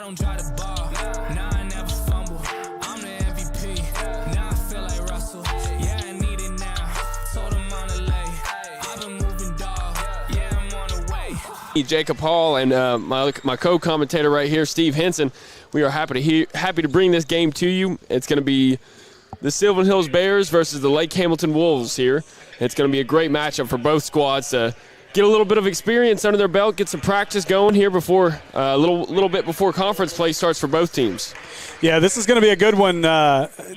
don't drive the ball. Now I never fumble. I'm the MVP. Now I feel like Russell. Yeah, I need it now. Told him on the lay. I've been moving, dog. Yeah, I'm on the way. Jacob Hall and my co-commentator right here, Steve Henson. We are happy to bring this game to you. It's going to be the Sylvan Hills Bears versus the Lake Hamilton Wolves here. It's going to be a great matchup for both squads to get a little bit of experience under their belt, get some practice going here before a little bit before conference play starts for both teams. Yeah, this is going to be a good one,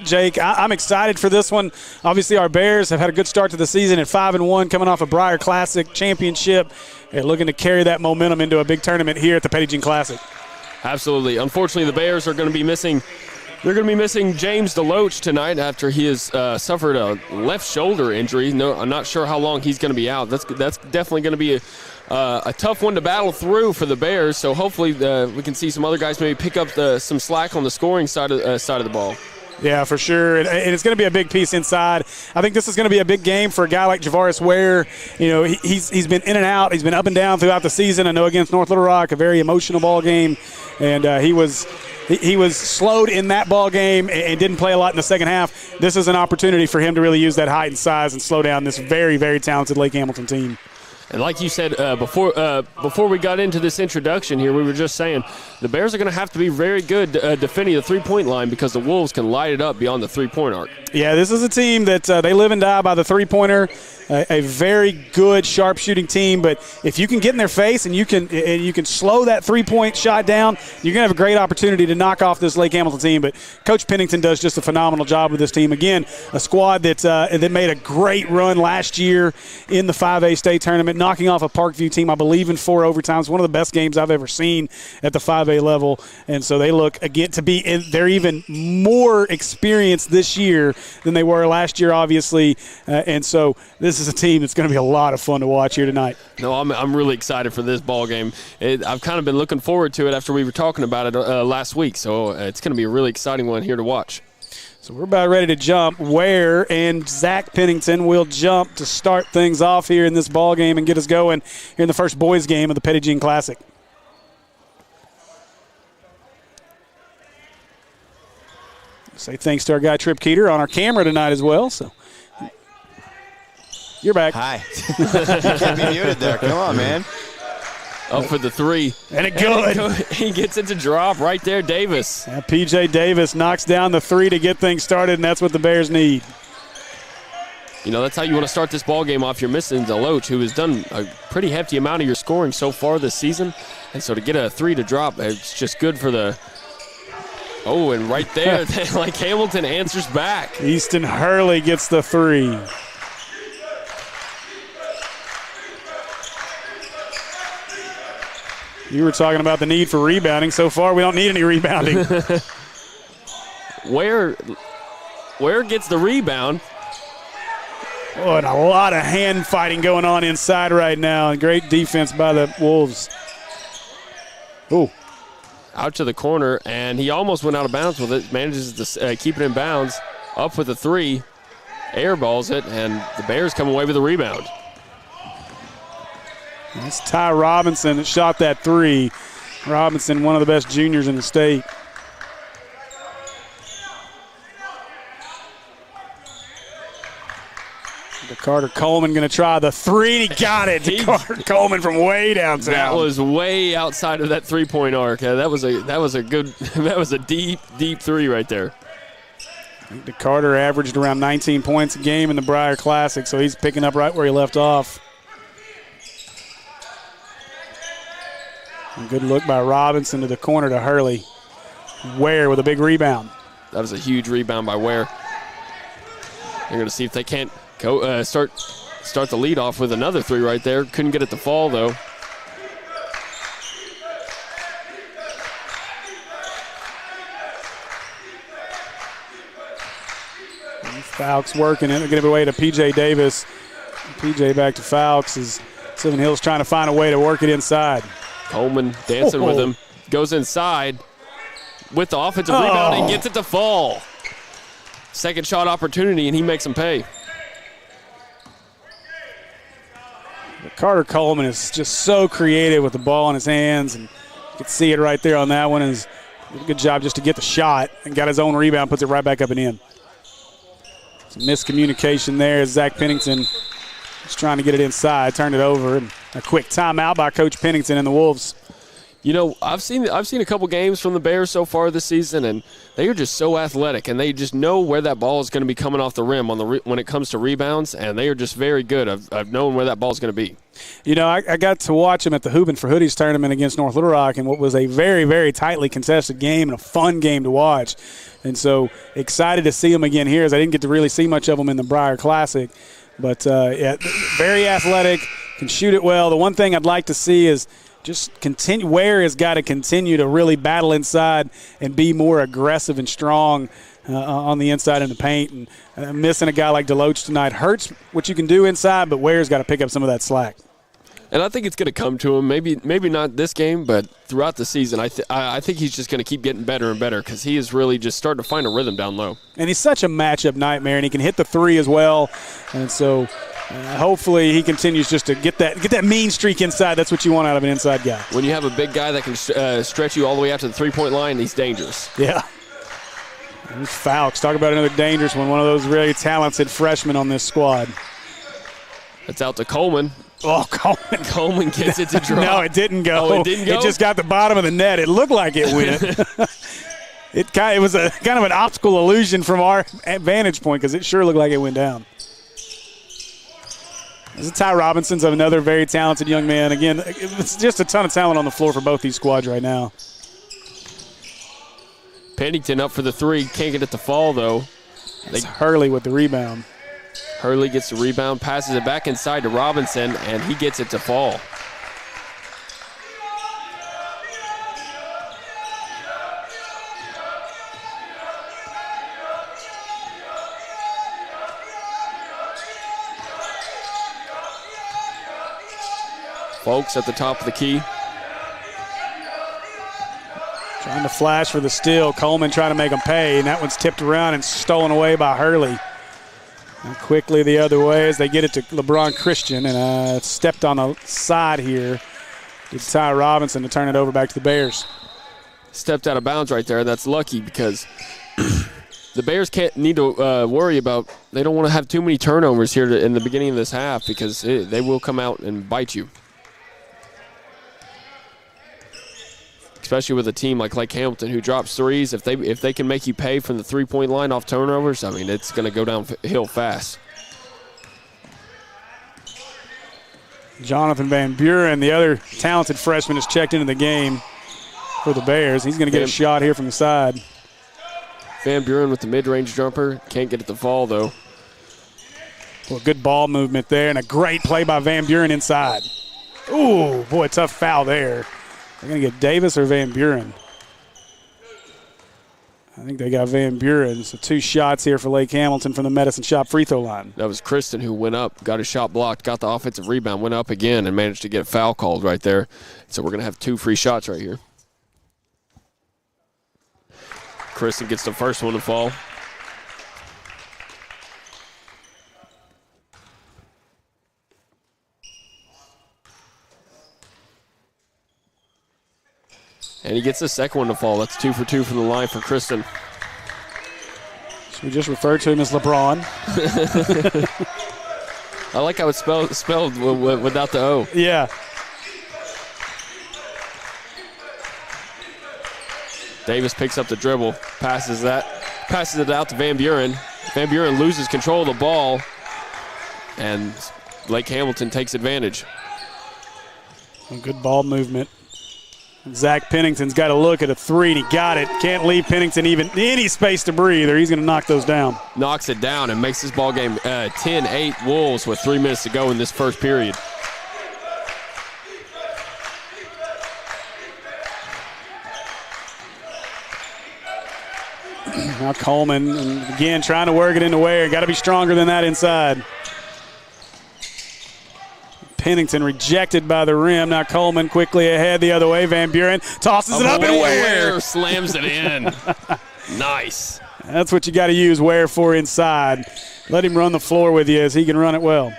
Jake. I'm excited for this one. Obviously, our Bears have had a good start to the season at 5-1, coming off a Briar Classic championship, and looking to carry that momentum into a big tournament here at the Petit Classic. Absolutely. Unfortunately, the Bears are going to be missing. They're going to be missing James DeLoach tonight after he has suffered a left shoulder injury. No, I'm not sure how long he's going to be out. That's definitely going to be a tough one to battle through for the Bears. So hopefully we can see some other guys maybe pick up some slack on the scoring side of the ball. Yeah, for sure. And it's going to be a big piece inside. I think this is going to be a big game for a guy like Javaris Ware. You know, he's been in and out. He's been up and down throughout the season. I know against North Little Rock, a very emotional ball game. And he was slowed in that ball game and didn't play a lot in the second half. This is an opportunity for him to really use that height and size and slow down this very, very talented Lake Hamilton team. And like you said before we got into this introduction here, we were just saying the Bears are going to have to be very good defending the three-point line because the Wolves can light it up beyond the three-point arc. Yeah, this is a team that they live and die by the three-pointer. A very good sharp-shooting team, but if you can get in their face and you can slow that three-point shot down, you're going to have a great opportunity to knock off this Lake Hamilton team. But Coach Pennington does just a phenomenal job with this team. Again, a squad that made a great run last year in the 5A state tournament, knocking off a Parkview team, I believe, in 4 overtimes. One of the best games I've ever seen at the 5A level. And so they look, again, they're even more experienced this year than they were last year, obviously. And so this is a team that's going to be a lot of fun to watch here tonight. No, I'm really excited for this ball game. I've kind of been looking forward to it after we were talking about it last week. So it's going to be a really exciting one here to watch. So we're about ready to jump. Ware and Zach Pennington will jump to start things off here in this ball game and get us going here in the first boys game of the Petit Jean Classic. Say thanks to our guy Trip Keeter on our camera tonight as well. So you're back. Hi. You can't be muted there. Come on, man. Up for the three. And it good. He gets it to drop right there, Davis. Yeah, P.J. Davis knocks down the three to get things started, and that's what the Bears need. You know, that's how you want to start this ball game off. You're missing DeLoach, who has done a pretty hefty amount of your scoring so far this season. And so to get a three to drop, it's just good for the – oh, and right there, like Hamilton answers back. Easton Hurley gets the three. You were talking about the need for rebounding. So far, we don't need any rebounding. Ware gets the rebound. Oh, and a lot of hand fighting going on inside right now. And great defense by the Wolves. Oh. Out to the corner, and he almost went out of bounds with it. Manages to keep it in bounds. Up with the three. Airballs it, and the Bears come away with the rebound. It's Ty Robinson that shot that three. Robinson, one of the best juniors in the state. Carter Coleman going to try the three, and he got it. Carter Coleman from way downtown. That was way outside of that three-point arc. That was a deep three right there. I think DeCarter averaged around 19 points a game in the Briar Classic, so he's picking up right where he left off. A good look by Robinson to the corner to Hurley. Ware with a big rebound. That was a huge rebound by Ware. They're going to see if they can't go start the lead off with another three right there. Couldn't get it to fall, though. Fowkes working it. They're going to be away to P.J. Davis. P.J. back to Fowkes as Sylvan Hills trying to find a way to work it inside. Coleman dancing with him. Goes inside with the offensive rebound and gets it to fall. Second shot opportunity, and he makes him pay. Carter Coleman is just so creative with the ball in his hands, and you can see it right there on that one as Did a good job just to get the shot and got his own rebound, puts it right back up and in. Some miscommunication there as Zach Pennington was trying to get it inside, turned it over, and a quick timeout by Coach Pennington and the Wolves. You know, I've seen a couple games from the Bears so far this season, and they are just so athletic, and they just know where that ball is going to be coming off the rim when it comes to rebounds, and they are just very good of knowing where that ball is going to be. You know, I got to watch them at the Hoopin' for Hoodies tournament against North Little Rock, and what was a very, very tightly contested game and a fun game to watch. And so excited to see them again here, as I didn't get to really see much of them in the Briar Classic. But, yeah, very athletic, can shoot it well. The one thing I'd like to see is just continue. Ware has got to continue to really battle inside and be more aggressive and strong on the inside in the paint. And missing a guy like Deloach tonight hurts what you can do inside, but Ware's got to pick up some of that slack. And I think it's going to come to him. Maybe not this game, but throughout the season, I think he's just going to keep getting better and better because he is really just starting to find a rhythm down low. And he's such a matchup nightmare, and he can hit the three as well. And so hopefully he continues just to get that mean streak inside. That's what you want out of an inside guy. When you have a big guy that can stretch you all the way out to the three-point line, he's dangerous. Yeah. And Fowles, talk about another dangerous one of those really talented freshmen on this squad. It's out to Coleman. Oh, Coleman. Coleman gets it to drop. No, it didn't go. Oh, it didn't go? It just got the bottom of the net. It looked like it went. It was a kind of an optical illusion from our vantage point because it sure looked like it went down. This is Ty Robinson's another very talented young man. Again, it's just a ton of talent on the floor for both these squads right now. Pennington up for the three. Can't get it to fall, though. It's Hurley with the rebound. Hurley gets the rebound, passes it back inside to Robinson, and he gets it to fall. Folks at the top of the key. Trying to flash for the steal. Coleman trying to make him pay, and that one's tipped around and stolen away by Hurley. And quickly the other way as they get it to LeBron Christian, and stepped on the side here. Did Ty Robinson to turn it over back to the Bears. Stepped out of bounds right there. That's lucky because the Bears can't need to worry about. They don't want to have too many turnovers here in the beginning of this half because they will come out and bite you. Especially with a team like Hamilton who drops threes. If they can make you pay from the three-point line off turnovers, I mean, it's going to go downhill fast. Jonathan Van Buren, the other talented freshman, has checked into the game for the Bears. He's going to get a shot here from the side. Van Buren with the mid-range jumper. Can't get it to fall, though. Well, good ball movement there, and a great play by Van Buren inside. Ooh, boy, tough foul there. They're going to get Davis or Van Buren. I think they got Van Buren. So 2 shots here for Lake Hamilton from the Medicine Shop free throw line. That was Kristen who went up, got his shot blocked, got the offensive rebound, went up again, and managed to get a foul called right there. So we're going to have 2 free shots right here. Kristen gets the first one to fall. And he gets the second one to fall. That's 2 for 2 from the line for Kristen. Should we just refer to him as LeBron? I like how it's spelled without the O. Yeah. Davis picks up the dribble, passes it out to Van Buren. Van Buren loses control of the ball, and Lake Hamilton takes advantage. Good ball movement. Zach Pennington's got to look at a 3, and he got it. Can't leave Pennington even any space to breathe, or he's going to knock those down. Knocks it down and makes this ball game 10-8 Wolves with 3 minutes to go in this first period. Now Coleman, and again, trying to work it into Ware. Got to be stronger than that inside. Pennington rejected by the rim. Now Coleman quickly ahead the other way. Van Buren tosses it up, and Ware slams it in. Nice. That's what you got to use Ware for inside. Let him run the floor with you as he can run it well.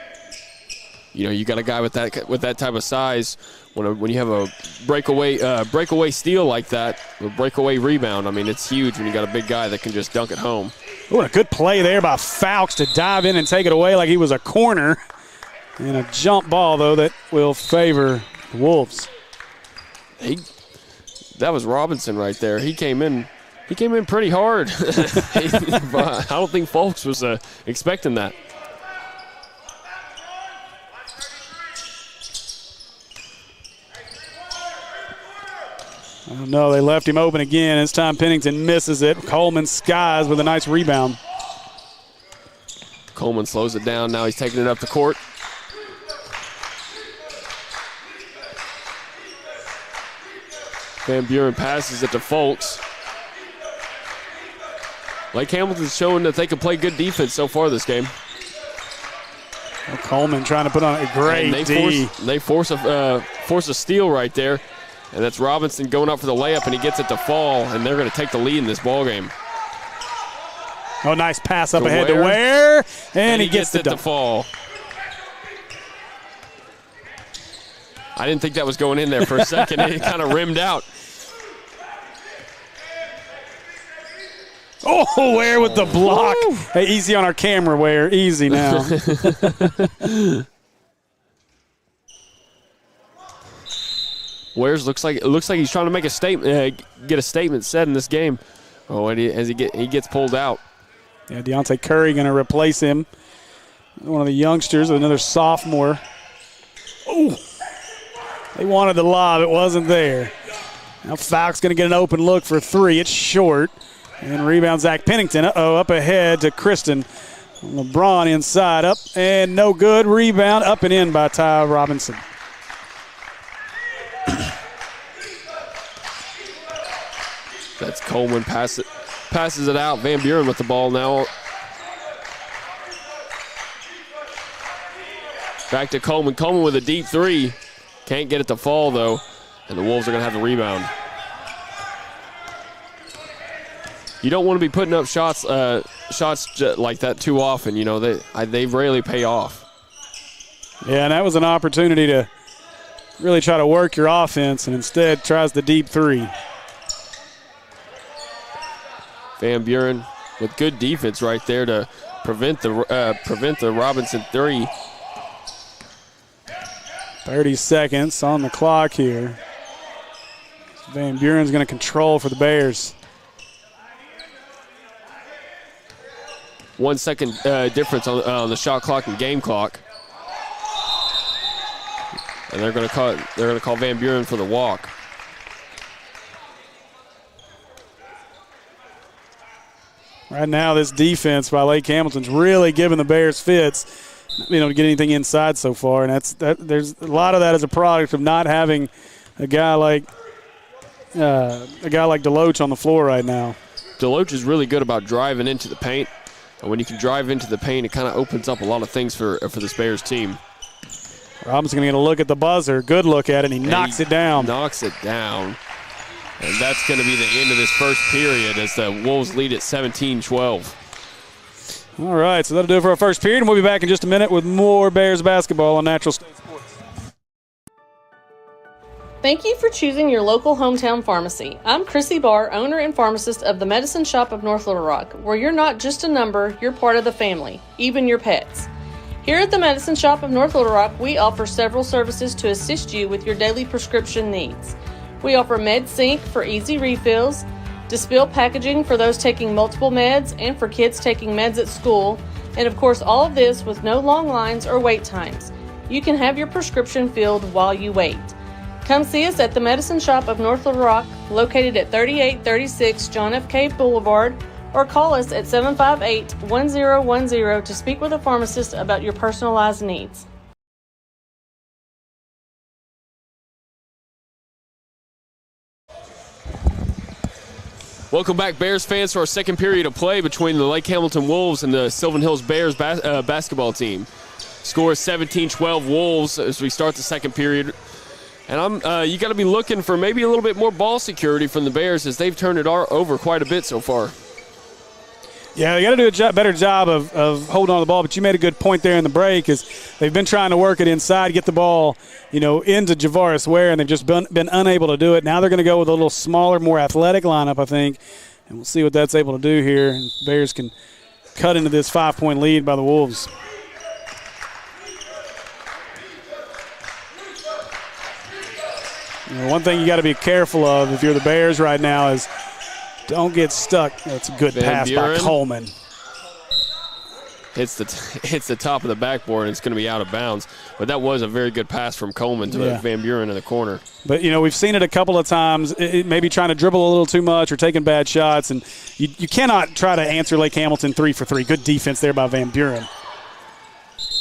You know, you got a guy with that type of size when you have a breakaway steal like that, a breakaway rebound, I mean, it's huge when you got a big guy that can just dunk it home. Ooh, a good play there by Fowkes to dive in and take it away like he was a corner. And a jump ball, though, that will favor the Wolves. That was Robinson right there. He came in pretty hard. I don't think Fowkes was expecting that. Oh, no, they left him open again. This time Pennington misses it. Coleman skies with a nice rebound. Coleman slows it down. Now he's taking it up the court. Van Buren passes it to Fowkes. Lake Hamilton's showing that they can play good defense so far this game. Well, Coleman trying to put on a great D. They force a steal right there, and that's Robinson going up for the layup, and he gets it to fall, and they're going to take the lead in this ball game. Oh, nice pass up ahead to Ware, and he gets it to fall. I didn't think that was going in there for a second. It kind of rimmed out. Oh, Ware with the block. Hey, easy on our camera, Ware. Easy now. Ware's looks like he's trying to make a statement, get a statement said in this game. Oh, and he gets pulled out. Yeah, Deontay Curry going to replace him. One of the youngsters, another sophomore. Oh, they wanted the lob. It wasn't there. Now Fowkes going to get an open look for three. It's short. And rebound Zach Pennington. Up ahead to Kristen. LeBron inside, up and no good. Rebound up and in by Ty Robinson. That's Coleman passes it out. Van Buren with the ball now. Back to Coleman. Coleman with a deep three. Can't get it to fall, though. And the Wolves are going to have the rebound. You don't want to be putting up shots like that too often. You know, they rarely pay off. Yeah, and that was an opportunity to really try to work your offense, and instead tries the deep three. Van Buren with good defense right there to prevent the Robinson three. 30 seconds on the clock here. Van Buren's going to control for the Bears. 1 second difference on the shot clock and game clock, and they're going to call Van Buren for the walk. Right now, this defense by Lake Hamilton's really giving the Bears fits. To get anything inside so far, and there's a lot of that as a product of not having a guy like Deloach on the floor right now. Deloach is really good about driving into the paint. And when you can drive into the paint, it kind of opens up a lot of things for this Bears team. Robinson's going to get a look at the buzzer. Good look at it, and he knocks it down. Knocks it down. And that's going to be the end of this first period as the Wolves lead at 17-12. All right, so that'll do it for our first period, and we'll be back in just a minute with more Bears basketball on Natural State Sports. Thank you for choosing your local hometown pharmacy. I'm Chrissy Barr, owner and pharmacist of the Medicine Shop of North Little Rock, where you're not just a number, you're part of the family, even your pets. Here at the Medicine Shop of North Little Rock, we offer several services to assist you with your daily prescription needs. We offer MedSync for easy refills, Dispill packaging for those taking multiple meds and for kids taking meds at school, and of course all of this with no long lines or wait times. You can have your prescription filled while you wait. Come see us at the Medicine Shop of North Little Rock, located at 3836 John F. K. Boulevard, or call us at 758-1010 to speak with a pharmacist about your personalized needs. Welcome back, Bears fans, to our second period of play between the Lake Hamilton Wolves and the Sylvan Hills Bears basketball team. Score is 17-12 Wolves as we start the second period. And you got to be looking for maybe a little bit more ball security from the Bears as they've turned it over quite a bit so far. Yeah, they got to do a better job of holding on to the ball. But you made a good point there in the break, is they've been trying to work it inside, get the ball, into Javaris Ware, and they've just been unable to do it. Now they're going to go with a little smaller, more athletic lineup, I think, and we'll see what that's able to do here. And Bears can cut into this 5-point lead by the Wolves. One thing you got to be careful of if you're the Bears right now is don't get stuck. That's a good pass by Coleman. Hits the top of the backboard, and it's going to be out of bounds. But that was a very good pass from Coleman to Van Buren in the corner. But, we've seen it a couple of times, maybe trying to dribble a little too much or taking bad shots. And you cannot try to answer Lake Hamilton 3 for 3. Good defense there by Van Buren.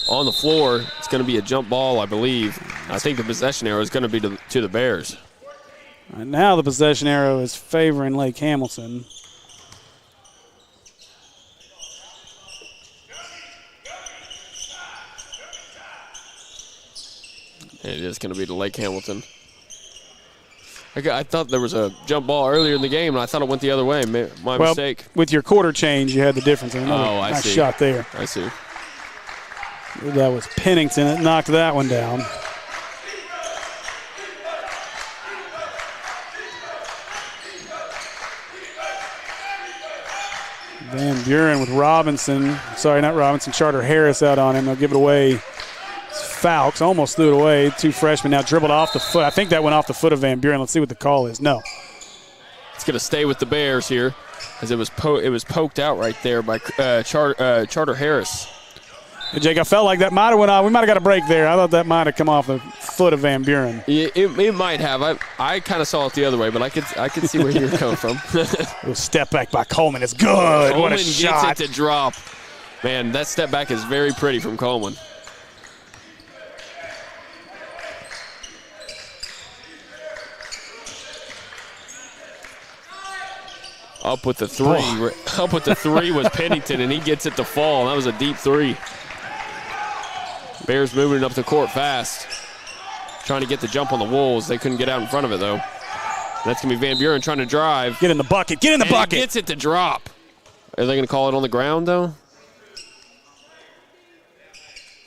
On the floor, it's going to be a jump ball, I believe. I think the possession arrow is going to be to the Bears. Right now the possession arrow is favoring Lake Hamilton. It is going to be to Lake Hamilton. I thought there was a jump ball earlier in the game, and I thought it went the other way. My mistake. With your quarter change, you had the difference. I nice see. Shot there. I see. That was Pennington that knocked that one down. Van Buren with Robinson. Sorry, not Robinson. Charter Harris out on him. They'll give it away. Fowlks almost threw it away. 2 freshmen now dribbled off the foot. I think that went off the foot of Van Buren. Let's see what the call is. No. It's going to stay with the Bears here, as it was poked out right there by Charter Harris. Hey, Jake, I felt like that might have went off. We might have got a break there. I thought that might have come off the foot of Van Buren. Yeah, it might have. I kind of saw it the other way, but I could see where you were coming from. A step back by Coleman. It's good. Coleman what a shot. gets it to drop. Man, that step back is very pretty from Coleman. Up with the three. Oh. Up with the three was Pennington, and he gets it to fall. That was a deep three. Bears moving up the court fast. Trying to get the jump on the Wolves. They couldn't get out in front of it, though. That's going to be Van Buren trying to drive. Get in the bucket. Get in the bucket. He gets it to drop. Are they going to call it on the ground, though?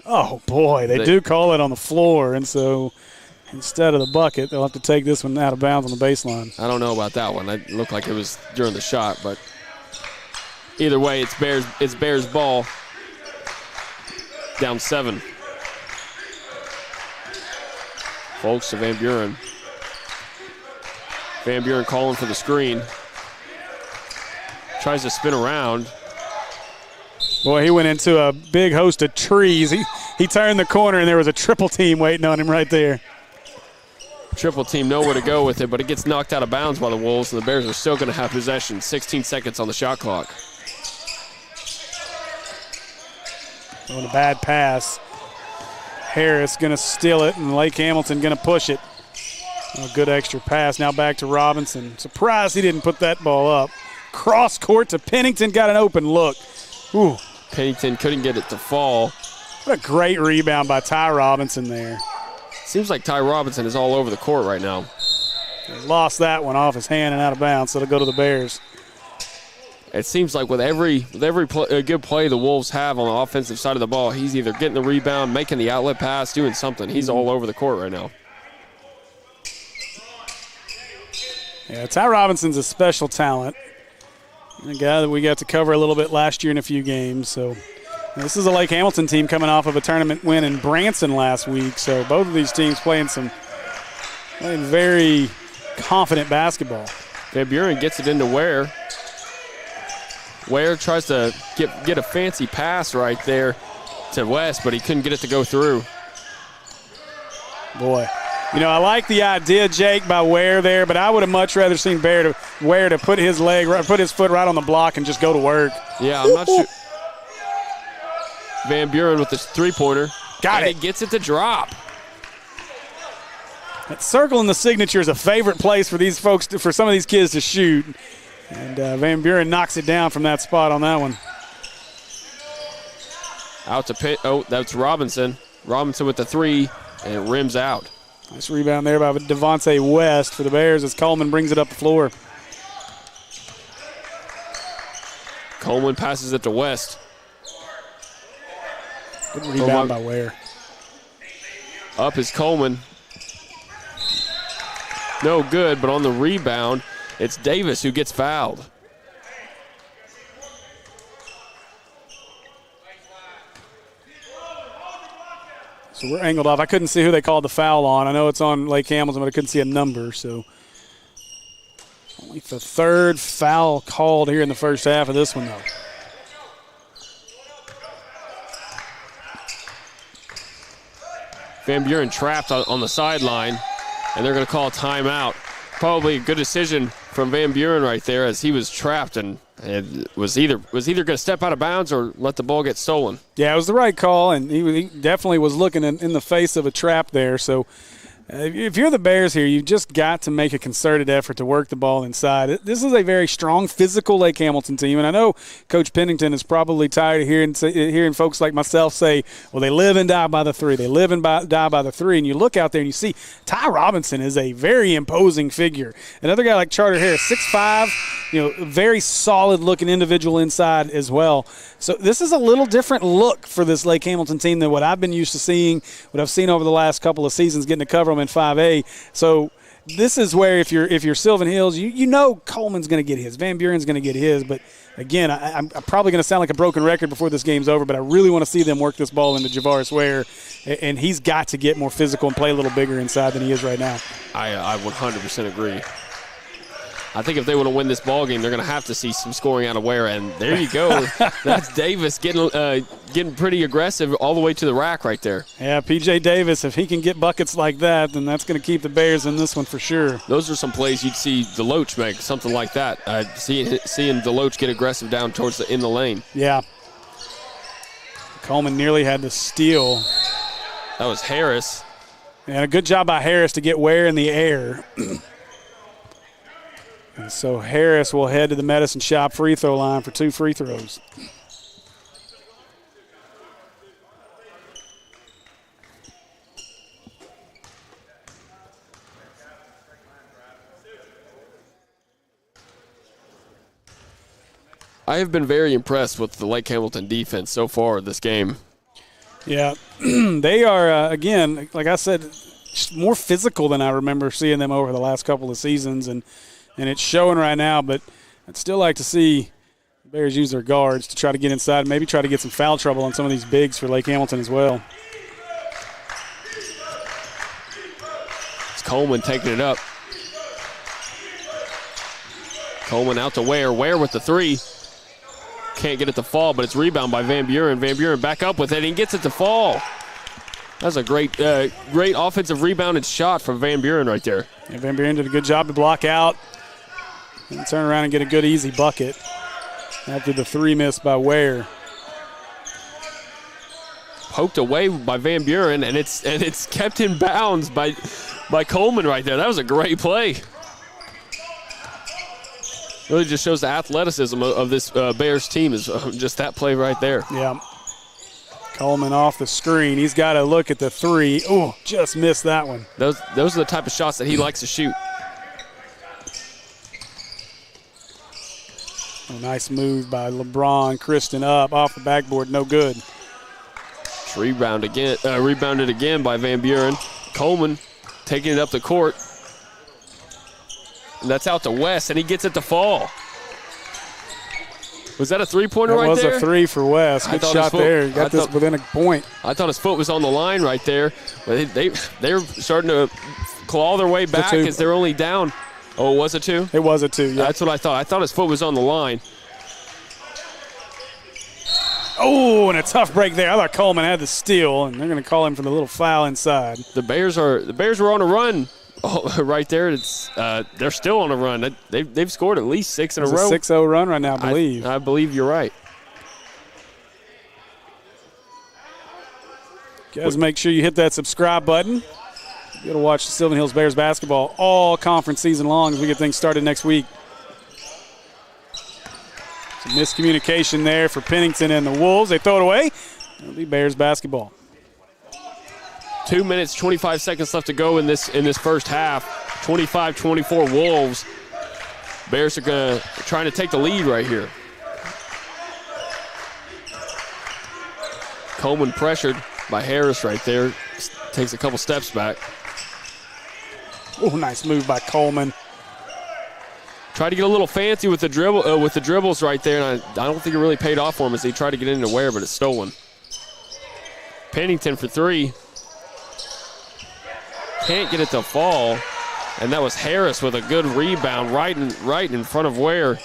Oh, boy. They do call it on the floor, and so instead of the bucket, they'll have to take this one out of bounds on the baseline. I don't know about that one. It looked like it was during the shot, but either way, it's Bears ball. Down 7. Folks to Van Buren. Van Buren calling for the screen. Tries to spin around. Boy, he went into a big host of trees. He turned the corner, and there was a triple team waiting on him right there. Triple team nowhere to go with it, but it gets knocked out of bounds by the Wolves, and the Bears are still going to have possession. 16 seconds on the shot clock. On a bad pass. Harris going to steal it, and Lake Hamilton going to push it. A good extra pass. Now back to Robinson. Surprised he didn't put that ball up. Cross court to Pennington. Got an open look. Ooh. Pennington couldn't get it to fall. What a great rebound by Ty Robinson there. Seems like Ty Robinson is all over the court right now. He lost that one off his hand and out of bounds, so it'll go to the Bears. It seems like with every good play the Wolves have on the offensive side of the ball, he's either getting the rebound, making the outlet pass, doing something. He's all over the court right now. Yeah, Ty Robinson's a special talent. A guy that we got to cover a little bit last year in a few games. So this is a Lake Hamilton team coming off of a tournament win in Branson last week. So both of these teams playing very confident basketball. Van Buren gets it into Ware. Ware tries to get a fancy pass right there to West, but he couldn't get it to go through. Boy. I like the idea, Jake, by Ware there, but I would have much rather seen Ware to put his foot right on the block and just go to work. Yeah, I'm not sure. Van Buren with this three-pointer. Got it. He gets it to drop. That circle in the signature is a favorite place for these folks, for some of these kids to shoot. And Van Buren knocks it down from that spot on that one. Out to Pitt. Oh, that's Robinson. Robinson with the three, and it rims out. Nice rebound there by Devontae West for the Bears as Coleman brings it up the floor. Coleman passes it to West. Good rebound by Ware. Up is Coleman. No good, but on the rebound, it's Davis who gets fouled. So we're angled off. I couldn't see who they called the foul on. I know it's on Lake Hamilton, but I couldn't see a number. So only the third foul called here in the first half of this one, though. Van Buren trapped on the sideline, and they're going to call a timeout. Probably a good decision from Van Buren right there, as he was trapped and was either going to step out of bounds or let the ball get stolen. Yeah, it was the right call, and he definitely was looking in the face of a trap there. So if you're the Bears here, you've just got to make a concerted effort to work the ball inside. This is a very strong, physical Lake Hamilton team, and I know Coach Pennington is probably tired of hearing folks like myself say, well, they live and die by the three. They live and die by the three. And you look out there and you see Ty Robinson is a very imposing figure. Another guy like Charter Harris, 6'5", very solid-looking individual inside as well. So this is a little different look for this Lake Hamilton team than what I've been used to seeing, what I've seen over the last couple of seasons getting to cover them in 5A. So this is where if you're Sylvan Hills, you know Coleman's going to get his, Van Buren's going to get his. But again, I'm probably going to sound like a broken record before this game's over, but I really want to see them work this ball into Javaris Ware, and he's got to get more physical and play a little bigger inside than he is right now. I 100% agree. I think if they want to win this ball game, they're going to have to see some scoring out of Ware, and there you go. That's Davis getting pretty aggressive all the way to the rack right there. Yeah, P.J. Davis, if he can get buckets like that, then that's going to keep the Bears in this one for sure. Those are some plays you'd see Deloach make, something like that. Seeing Deloach get aggressive down towards in the lane. Yeah. Coleman nearly had the steal. That was Harris. And a good job by Harris to get Ware in the air. And so Harris will head to the Medicine Shop free throw line for 2 free throws. I have been very impressed with the Lake Hamilton defense so far this game. Yeah, they are, again, like I said, more physical than I remember seeing them over the last couple of seasons, and it's showing right now, but I'd still like to see the Bears use their guards to try to get inside and maybe try to get some foul trouble on some of these bigs for Lake Hamilton as well. It's Coleman taking it up. Coleman out to Ware. Ware with the three. Can't get it to fall, but it's rebound by Van Buren. Van Buren back up with it, and he gets it to fall. That's a great offensive rebound and shot from Van Buren right there. Yeah, Van Buren did a good job to block out and turn around and get a good easy bucket after the three miss by Ware. Poked away by Van Buren, and it's kept in bounds by Coleman right there. That was a great play. Really just shows the athleticism of this Bears team is just that play right there. Yeah. Coleman off the screen. He's got to look at the three. Oh, just missed that one. Those are the type of shots that he likes to shoot. A nice move by LeBron. Kristen up off the backboard. No good. Rebounded again by Van Buren. Coleman taking it up the court. And that's out to West, and he gets it to fall. Was that a three-pointer right there? That was a three for West. Good shot there. He got this within a point. I thought his foot was on the line right there. But they're starting to claw their way back as they're only down. Oh, was it two? It was a two, yeah. That's what I thought. I thought his foot was on the line. Oh, and a tough break there. I thought Coleman had the steal, and they're going to call him for the little foul inside. The Bears were on a run. Oh, right there, they're still on a run. They've scored at least 6 in a row. It's a 6-0 run right now, I believe. I believe you're right. Guys, make sure you hit that subscribe button. You got to watch the Sylvan Hills Bears basketball all conference season long as we get things started next week. Some miscommunication there for Pennington and the Wolves. They throw it away. It'll be Bears basketball. 2 minutes, 25 seconds left to go in this first half. 25-24 Wolves. Bears are trying to take the lead right here. Coleman pressured by Harris right there. Takes a couple steps back. Oh, nice move by Coleman. Tried to get a little fancy with the dribbles right there, and I don't think it really paid off for him as he tried to get into Ware, but it's stolen. Pennington for three. Can't get it to fall, and that was Harris with a good rebound right in front of Ware.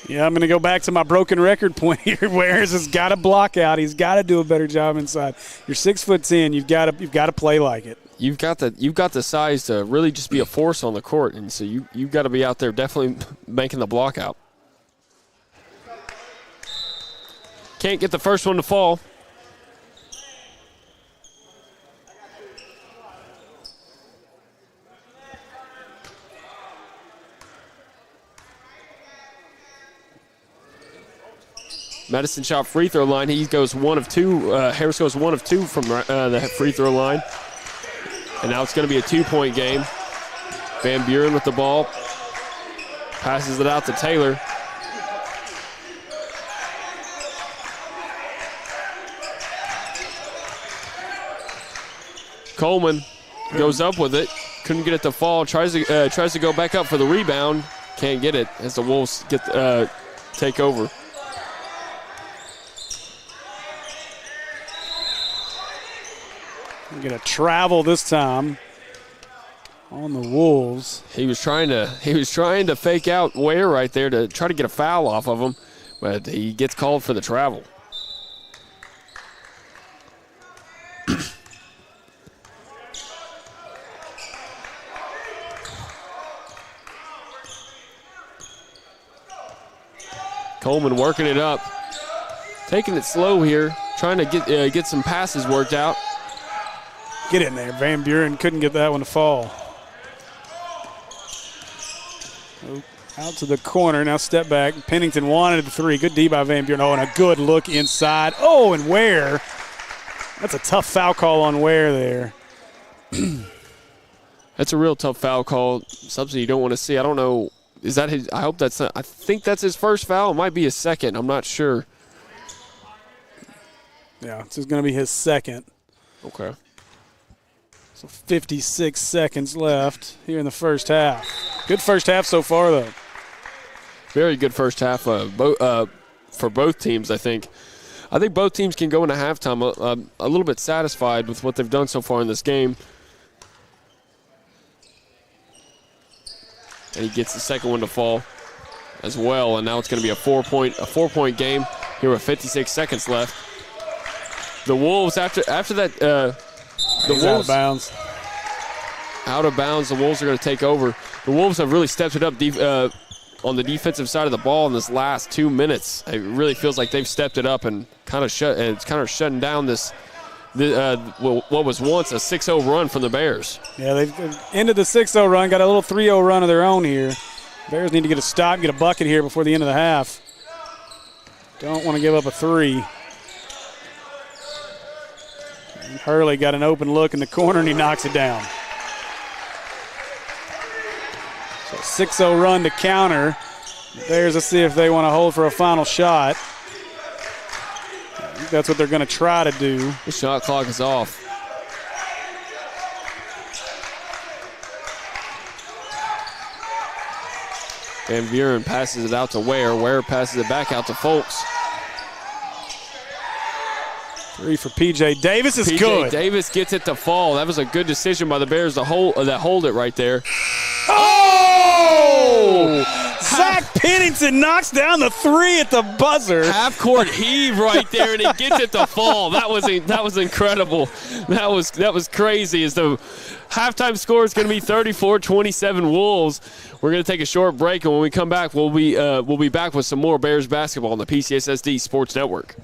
Yeah, I'm going to go back to my broken record point here. Wares has got to block out. He's got to do a better job inside. You're 6'10". You've got to play like it. You've got the size to really just be a force on the court, and so you've got to be out there definitely making the block out. Can't get the first one to fall. Medicine Shop free throw line. He goes 1 of 2. Harris goes 1 of 2 from the free throw line. And now it's going to be a 2-point game. Van Buren with the ball. Passes it out to Taylor. Coleman goes up with it. Couldn't get it to fall. Tries to go back up for the rebound. Can't get it as the Wolves take over. We're going to travel this time on the Wolves. He was trying to fake out Ware right there to try to get a foul off of him, but he gets called for the travel. Coleman working it up, taking it slow here, trying to get some passes worked out. Get in there. Van Buren couldn't get that one to fall. Out to the corner. Now step back. Pennington wanted the three. Good D by Van Buren. Oh, and a good look inside. Oh, and Ware. That's a tough foul call on Ware there. That's a real tough foul call. Something you don't want to see. I don't know. Is that his? I think that's his first foul. It might be his second. I'm not sure. Yeah, this is going to be his second. Okay. So 56 seconds left here in the first half. Good first half so far, though. Very good first half for both teams, I think. I think both teams can go into halftime a little bit satisfied with what they've done so far in this game. And he gets the second one to fall as well, and now it's going to be a four-point game here with 56 seconds left. The Wolves, after that, He's out of bounds. Out of bounds. The Wolves are going to take over. The Wolves have really stepped it up on the defensive side of the ball in this last 2 minutes. It really feels like they've stepped it up and it's kind of shutting down what was once a 6-0 run from the Bears. Yeah, they've ended the 6-0 run, got a little 3-0 run of their own here. Bears need to get a stop, get a bucket here before the end of the half. Don't want to give up a three. And Hurley got an open look in the corner, and he knocks it down. So 6-0 run to counter. Bears, let's see if they want to hold for a final shot. I think that's what they're going to try to do. The shot clock is off. Van Buren passes it out to Ware. Ware passes it back out to Folks. Three for P.J. Davis is good. Davis gets it to fall. That was a good decision by the Bears to hold it right there. Oh! Zach Pennington knocks down the three at the buzzer. Half-court heave right there, and he gets it to fall. That was incredible. That was crazy. As the halftime score is going to be 34-27 Wolves. We're going to take a short break, and when we come back, we'll be back with some more Bears basketball on the PCSSD Sports Network.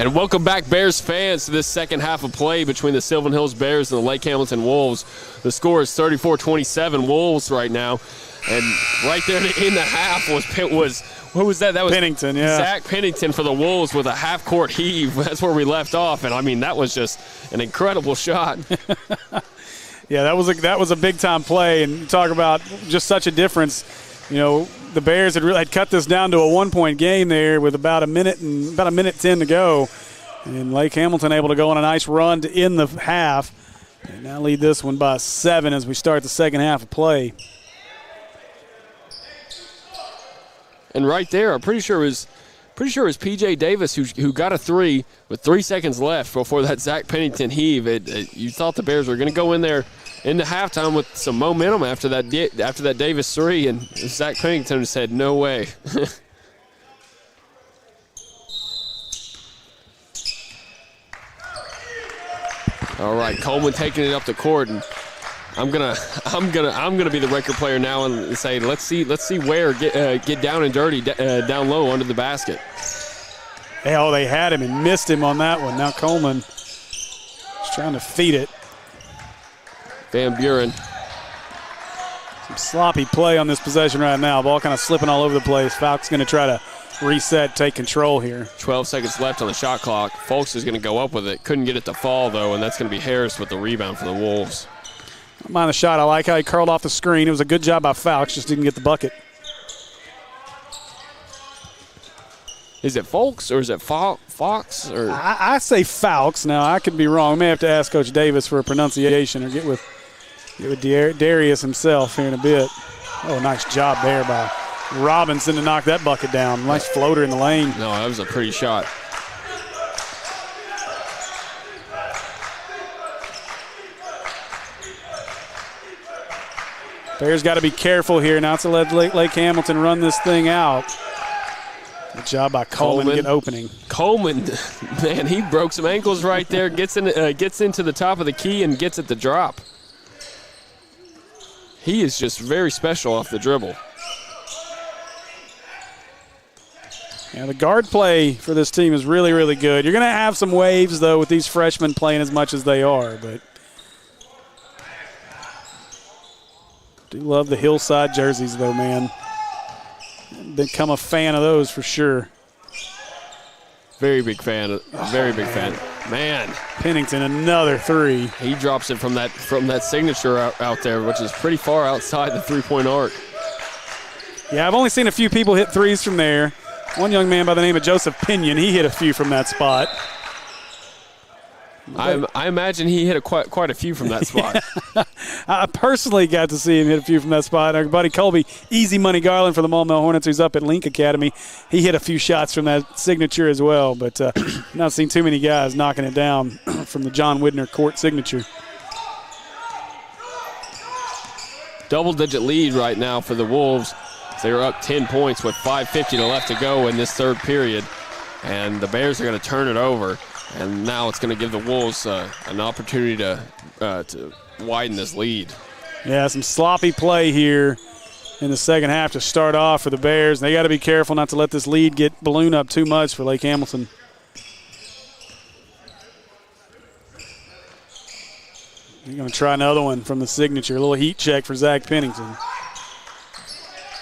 And welcome back, Bears fans, to this second half of play between the Sylvan Hills Bears and the Lake Hamilton Wolves. The score is 34-27 Wolves right now. And right there in the half was what was that? That was Pennington, yeah. Zach Pennington for the Wolves with a half-court heave. That's where we left off. And, I mean, that was just an incredible shot. Yeah, that was a big-time play. And you talk about just such a difference. You know, the Bears had cut this down to a one-point game there with about a minute 10 to go. And Lake Hamilton able to go on a nice run to end the half. And now lead this one by 7 as we start the second half of play. And right there, I'm pretty sure it was P.J. Davis who got a three with 3 seconds left before that Zach Pennington heave. You thought the Bears were going to go in there in the halftime with some momentum after that Davis three, and Zach Pennington said, "No way." All right, Coleman taking it up the court, and I'm gonna be the record player now and say let's see Ware get down and dirty down low under the basket. Oh, they had him and missed him on that one. Now Coleman is trying to feed it. Van Buren. Some sloppy play on this possession right now. Ball kind of slipping all over the place. Falk's going to try to reset, take control here. 12 seconds left on the shot clock. Folks is going to go up with it. Couldn't get it to fall though, and that's going to be Harris with the rebound for the Wolves. Don't mind the shot. I like how he curled off the screen. It was a good job by Fouts, just didn't get the bucket. Is it Folks or is it Fox? Or I say Fouts. Now, I could be wrong. I may have to ask Coach Davis for a pronunciation or get with Darius himself here in a bit. Oh, nice job there by Robinson to knock that bucket down. Nice floater in the lane. No, that was a pretty shot. Bears got to be careful here now to let Lake Hamilton run this thing out. Good job by Coleman to get opening. Coleman, man, he broke some ankles right there. Gets into the top of the key and gets it to drop. He is just very special off the dribble. Yeah, the guard play for this team is really, really good. You're going to have some waves, though, with these freshmen playing as much as they are, but do love the Hillside jerseys, though, man. Become a fan of those for sure. Very big fan. Very big fan. Man, Pennington, another three. He drops it from that signature out there, which is pretty far outside the three-point arc. Yeah, I've only seen a few people hit threes from there. One young man by the name of Joseph Pinion, he hit a few from that spot. I imagine he hit quite a few from that spot. I personally got to see him hit a few from that spot. Our buddy Colby, Easy Money Garland for the Maumelle Hornets, who's up at Link Academy, he hit a few shots from that signature as well. But not seen too many guys knocking it down from the John Widner court signature. Double-digit lead right now for the Wolves. They're up 10 points with 5:50 left to go in this third period. And the Bears are going to turn it over. And now it's going to give the Wolves an opportunity to widen this lead. Yeah, some sloppy play here in the second half to start off for the Bears. They got to be careful not to let this lead balloon up too much for Lake Hamilton. You're going to try another one from the signature. A little heat check for Zach Pennington.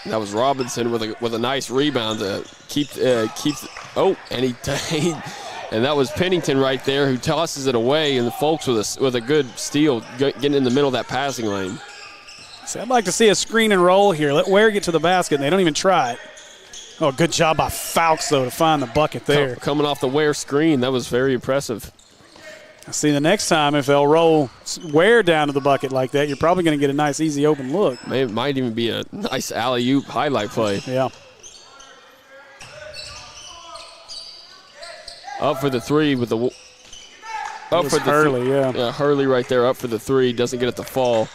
That was Robinson with a nice rebound to keep. And he and that was Pennington right there who tosses it away, and the Folks with a good steal, getting in the middle of that passing lane. So I'd like to see a screen and roll here. Let Ware get to the basket, and they don't even try it. Oh, good job by Fouts, though, to find the bucket there. Coming off the Ware screen, that was very impressive. I see the next time if they'll roll Ware down to the bucket like that, you're probably going to get a nice, easy open look. It might even be a nice alley-oop highlight play. Yeah. Up for the three with the up for the Hurley, yeah. Hurley right there up for the three, doesn't get it to fall.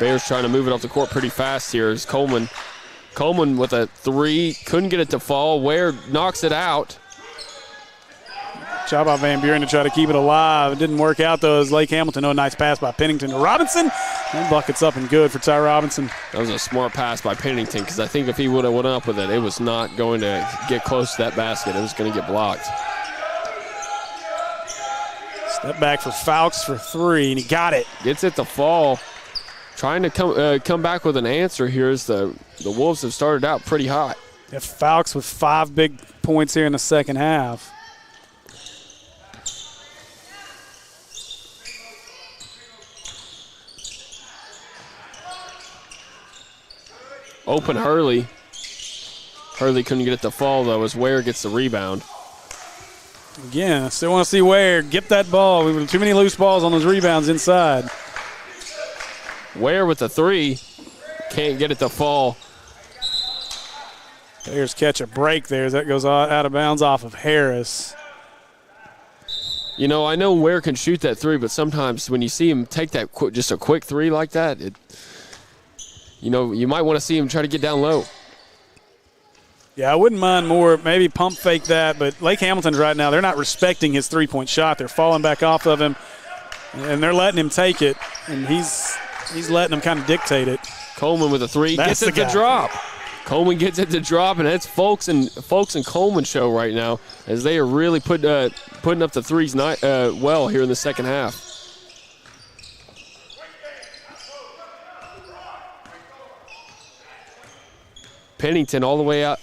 Bears trying to move it off the court pretty fast here. Is Coleman with a three, couldn't get it to fall. Ware knocks it out. Job by Van Buren to try to keep it alive. It didn't work out, though, as Lake Hamilton. A nice pass by Pennington to Robinson. And bucket's up and good for Ty Robinson. That was a smart pass by Pennington, because I think if he would have went up with it, it was not going to get close to that basket. It was going to get blocked. Step back for Fowles for 3, and he got it. Gets it to fall. Trying to come back with an answer here as the Wolves have started out pretty hot. Yeah, Fowles with 5 big points here in the second half. Open Hurley. Hurley couldn't get it to fall, though, as Ware gets the rebound. Again, I still want to see Ware get that ball. We have too many loose balls on those rebounds inside. Ware with the 3. Can't get it to fall. Bears catch a break there as that goes out of bounds off of Harris. You know, I know Ware can shoot that 3, but sometimes when you see him take that just a quick 3 like that, you might want to see him try to get down low. Yeah, I wouldn't mind more, maybe pump fake that, but Lake Hamilton's right now, they're not respecting his three-point shot. They're falling back off of him, and they're letting him take it, and he's letting them kind of dictate it. Coleman with a 3, That's gets it to drop. Coleman gets it to drop, and that's Folks and Coleman show right now as they are really putting up the threes well here in the second half. Pennington all the way out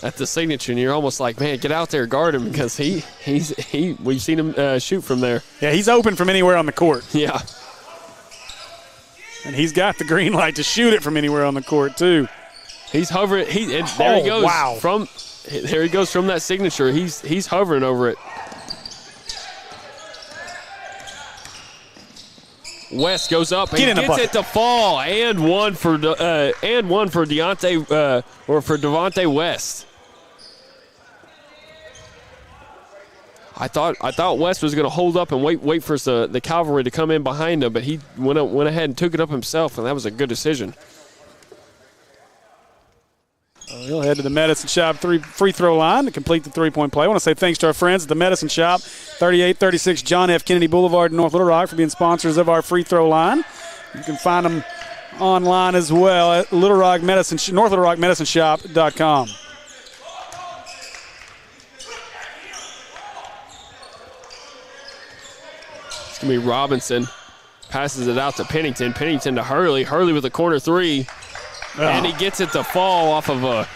at the signature, and you're almost like, man, get out there, guard him, because we've seen him shoot from there. Yeah, he's open from anywhere on the court. Yeah. And he's got the green light to shoot it from anywhere on the court, too. He's hovering. There he goes. Wow. There he goes from that signature. He's hovering over it. West goes up and gets it to fall, and one for Devontae West. I thought West was going to hold up and wait for the cavalry to come in behind him, but he went ahead and took it up himself, and that was a good decision. He'll head to the Medicine Shop free throw line to complete the three-point play. I want to say thanks to our friends at the Medicine Shop, 3836 John F. Kennedy Boulevard in North Little Rock, for being sponsors of our free throw line. You can find them online as well at NorthLittleRockMedicineShop.com. It's going to be Robinson. Passes it out to Pennington. Pennington to Hurley. Hurley with a corner 3. And he gets it to fall off of a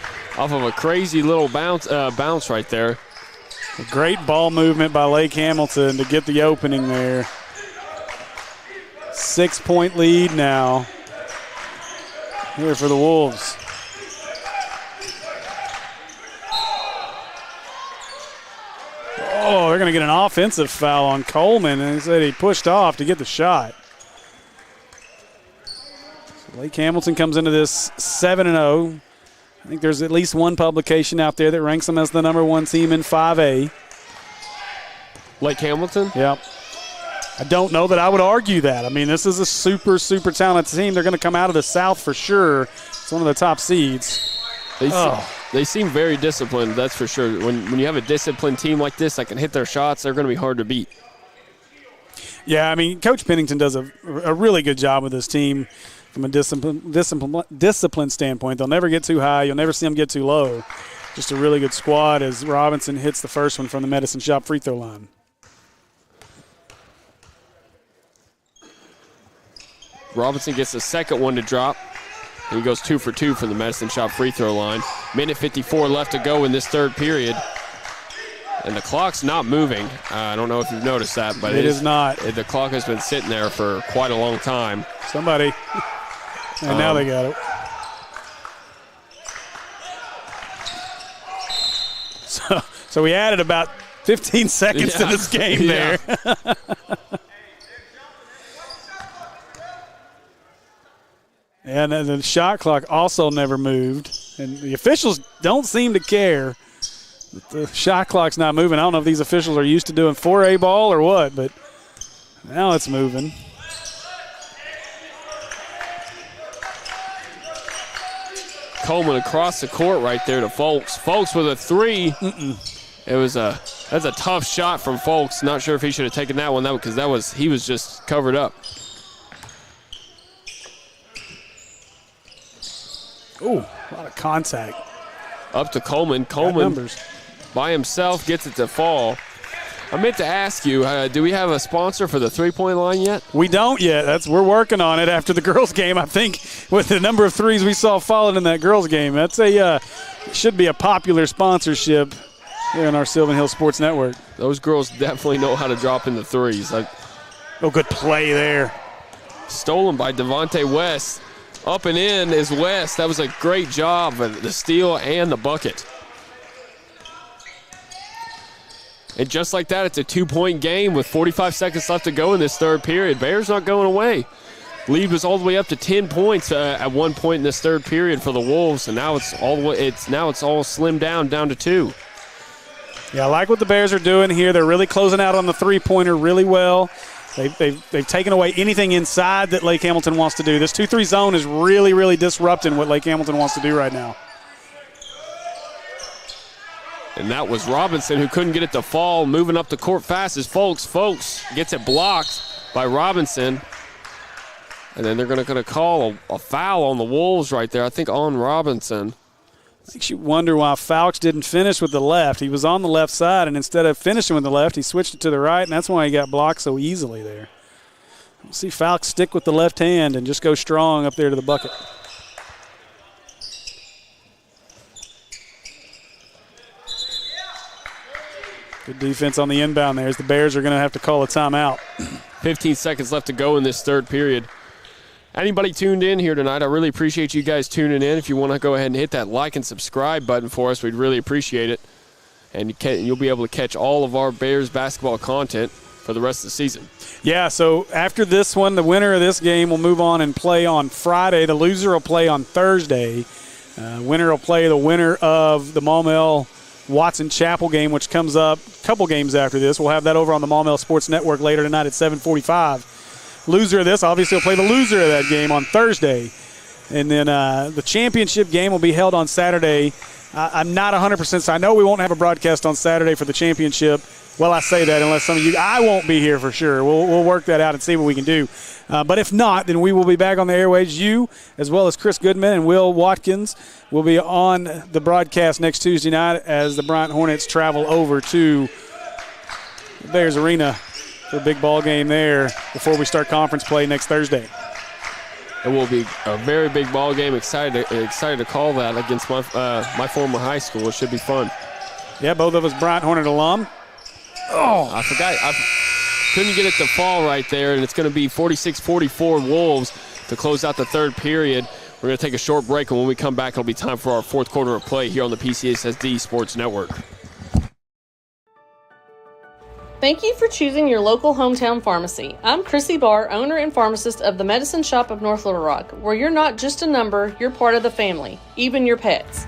crazy little bounce right there. A great ball movement by Lake Hamilton to get the opening there. 6-point lead now here for the Wolves. Oh, they're going to get an offensive foul on Coleman, and he said he pushed off to get the shot. Lake Hamilton comes into this 7-0. I think there's at least one publication out there that ranks them as the number 1 team in 5A. Lake Hamilton? Yep. I don't know that I would argue that. I mean, this is a super, super talented team. They're going to come out of the South for sure. It's one of the top seeds. They seem very disciplined, that's for sure. When you have a disciplined team like this that can hit their shots, they're going to be hard to beat. Yeah, I mean, Coach Pennington does a really good job with this team. From a discipline standpoint, they'll never get too high. You'll never see them get too low. Just a really good squad as Robinson hits the first one from the Medicine Shop free throw line. Robinson gets the second one to drop. He goes 2 for 2 from the Medicine Shop free throw line. Minute 54 left to go in this third period. And the clock's not moving. I don't know if you've noticed that, but it is not. The clock has been sitting there for quite a long time. Somebody. And now they got it. So we added about 15 seconds to this game there. And then the shot clock also never moved. And the officials don't seem to care. The shot clock's not moving. I don't know if these officials are used to doing 4A ball or what, but now it's moving. Coleman across the court right there to Folks. Folks with a 3. That's a tough shot from Folks. Not sure if he should have taken that one though, because he was just covered up. Ooh, a lot of contact. Up to Coleman. Coleman by himself gets it to fall. I meant to ask you, do we have a sponsor for the three-point line yet? We don't yet. We're working on it after the girls' game. I think with the number of threes we saw falling in that girls' game, that's should be a popular sponsorship here on our Sylvan Hills Sports Network. Those girls definitely know how to drop in the threes. Good play there. Stolen by Devontae West. Up and in is West. That was a great job of the steal and the bucket. And just like that, it's a 2-point game with 45 seconds left to go in this third period. Bears not going away. Lead was all the way up to 10 points at one point in this third period for the Wolves, and now it's all slimmed down to 2. Yeah, I like what the Bears are doing here. They're really closing out on the three-pointer really well. They've taken away anything inside that Lake Hamilton wants to do. This 2-3 zone is really, really disrupting what Lake Hamilton wants to do right now. And that was Robinson, who couldn't get it to fall, moving up the court fast as Folks. Folks gets it blocked by Robinson. And then they're going to call a foul on the Wolves right there, I think on Robinson. Makes you wonder why Fowles didn't finish with the left. He was on the left side, and instead of finishing with the left, he switched it to the right, and that's why he got blocked so easily there. We'll see Fowles stick with the left hand and just go strong up there to the bucket. Good defense on the inbound there as the Bears are going to have to call a timeout. 15 seconds left to go in this third period. Anybody tuned in here tonight, I really appreciate you guys tuning in. If you want to go ahead and hit that like and subscribe button for us, we'd really appreciate it. And you'll be able to catch all of our Bears basketball content for the rest of the season. Yeah, so after this one, the winner of this game will move on and play on Friday. The loser will play on Thursday. Winner will play the winner of the Maumelle Watson Chapel game, which comes up a couple games after this. We'll have that over on the Maumelle Sports Network later tonight at 7:45. Loser of this obviously will play the loser of that game on Thursday. And then the championship game will be held on Saturday. I'm not 100%, so I know we won't have a broadcast on Saturday for the championship. Well, I say that unless some of you – I won't be here for sure. We'll work that out and see what we can do. But if not, then we will be back on the airwaves. You, as well as Chris Goodman and Will Watkins, will be on the broadcast next Tuesday night as the Bryant Hornets travel over to the Bears Arena for a big ball game there before we start conference play next Thursday. It will be a very big ball game. Excited to call that against my former high school. It should be fun. Yeah, both of us Bryant Hornet alum. Oh, I forgot. I couldn't get it to fall right there, and it's going to be 46-44 Wolves to close out the third period. We're going to take a short break, and when we come back, it'll be time for our fourth quarter of play here on the PCSSD Sports Network. Thank you for choosing your local hometown pharmacy. I'm Chrissy Barr, owner and pharmacist of the Medicine Shop of North Little Rock, where you're not just a number, you're part of the family, even your pets.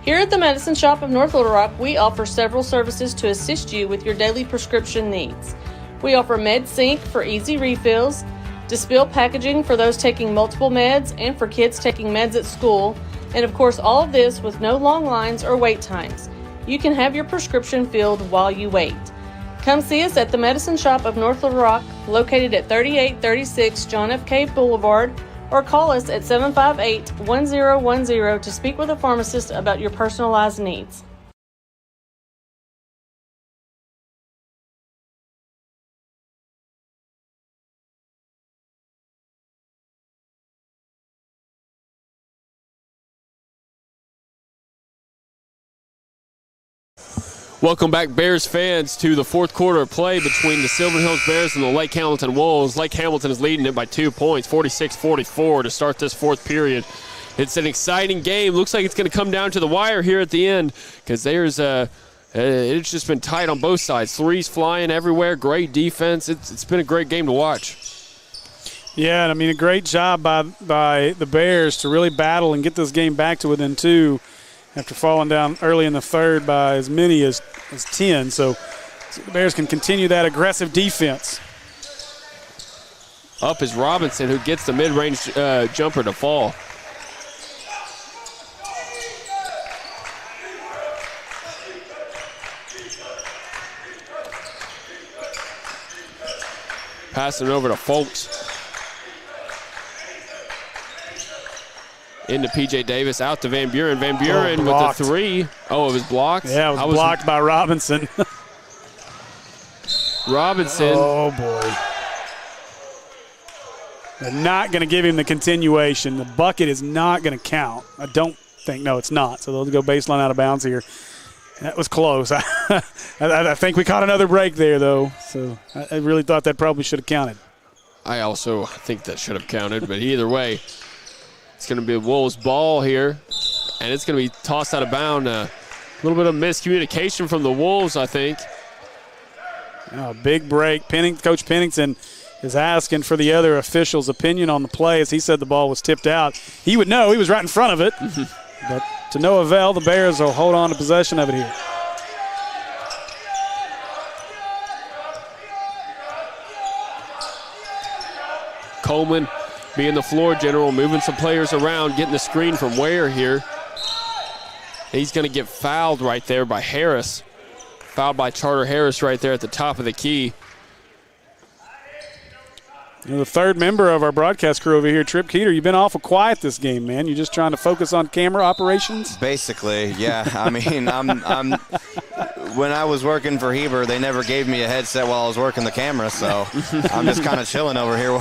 Here at the Medicine Shop of North Little Rock, we offer several services to assist you with your daily prescription needs. We offer MedSync for easy refills, Dispill packaging for those taking multiple meds and for kids taking meds at school, and of course all of this with no long lines or wait times. You can have your prescription filled while you wait. Come see us at the Medicine Shop of North Little Rock, located at 3836 John F. Cave Boulevard, or call us at 758-1010 to speak with a pharmacist about your personalized needs. Welcome back, Bears fans, to the fourth quarter of play between the Sylvan Hills Bears and the Lake Hamilton Wolves. Lake Hamilton is leading it by 2 points, 46-44 to start this fourth period. It's an exciting game. Looks like it's going to come down to the wire here at the end because it's just been tight on both sides. Threes flying everywhere, great defense. It's been a great game to watch. Yeah, and I mean a great job by the Bears to really battle and get this game back to within 2. After falling down early in the third by as many as 10. So the Bears can continue that aggressive defense. Up is Robinson, who gets the mid-range jumper to fall. Passing it over to Folks. Into P.J. Davis, out to Van Buren. Van Buren with the three. Oh, it was blocked? Yeah, it was blocked by Robinson. Robinson. Oh, boy. They're not going to give him the continuation. The bucket is not going to count. I don't think. No, it's not. So they'll go baseline out of bounds here. That was close. I think we caught another break there, though. So I really thought that probably should have counted. I also think that should have counted, but either way, it's going to be a Wolves ball here, and it's going to be tossed out of bounds. A little bit of miscommunication from the Wolves, I think. Oh, big break. Coach Pennington is asking for the other official's opinion on the play as he said the ball was tipped out. He would know. He was right in front of it. But to no avail, the Bears will hold on to possession of it here. Coleman being the floor general, moving some players around, getting the screen from Ware here. He's going to get fouled right there by Harris. Fouled by Charter Harris right there at the top of the key. You know, the third member of our broadcast crew over here, Trip Keeter, you've been awful quiet this game, man. You're just trying to focus on camera operations? Basically, yeah. I mean, I'm when I was working for Heber, they never gave me a headset while I was working the camera, so I'm just kind of chilling over here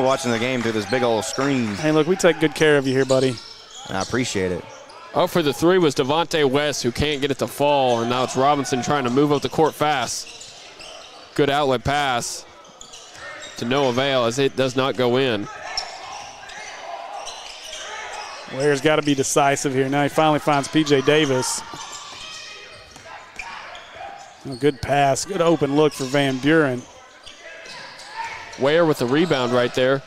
watching the game through this big old screen. Hey, look, we take good care of you here, buddy. I appreciate it. Up for the three was Devontae West, who can't get it to fall, and now it's Robinson trying to move up the court fast. Good outlet pass to no avail as it does not go in. Ware's got to be decisive here. Now he finally finds P.J. Davis. Oh, good pass. Good open look for Van Buren. Ware with the rebound right there.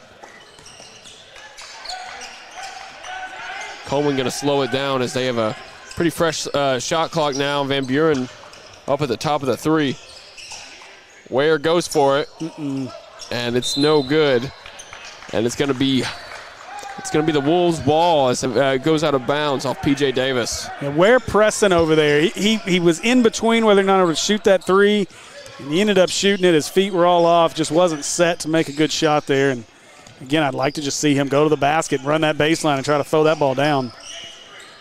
Coleman going to slow it down as they have a pretty fresh shot clock now. Van Buren up at the top of the three. Ware goes for it. And it's no good. And it's going to be the Wolves' ball as it goes out of bounds off P.J. Davis. And Ware pressing over there. He was in between whether or not he would shoot that three, and he ended up shooting it. His feet were all off, just wasn't set to make a good shot there. And again, I'd like to just see him go to the basket and run that baseline and try to throw that ball down.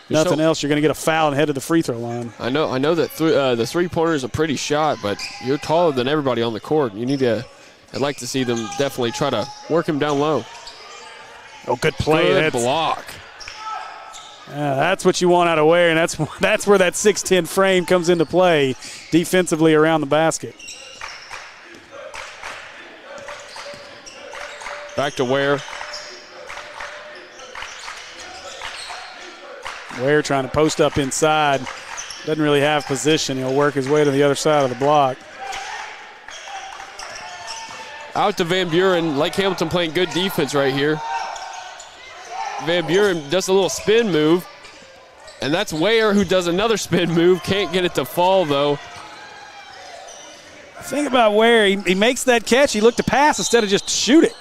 Nothing else, you're going to get a foul and head to the free throw line. I know that the three-pointer is a pretty shot, but you're taller than everybody on the court. I'd like to see them definitely try to work him down low. Oh, good play. Good block. That's what you want out of Ware, and that's where that 6'10" frame comes into play defensively around the basket. Back to Ware. Ware trying to post up inside. Doesn't really have position. He'll work his way to the other side of the block. Out to Van Buren. Lake Hamilton playing good defense right here. Van Buren does a little spin move. And that's Ware who does another spin move. Can't get it to fall, though. The thing about Ware, he makes that catch. He looked to pass instead of just shoot it.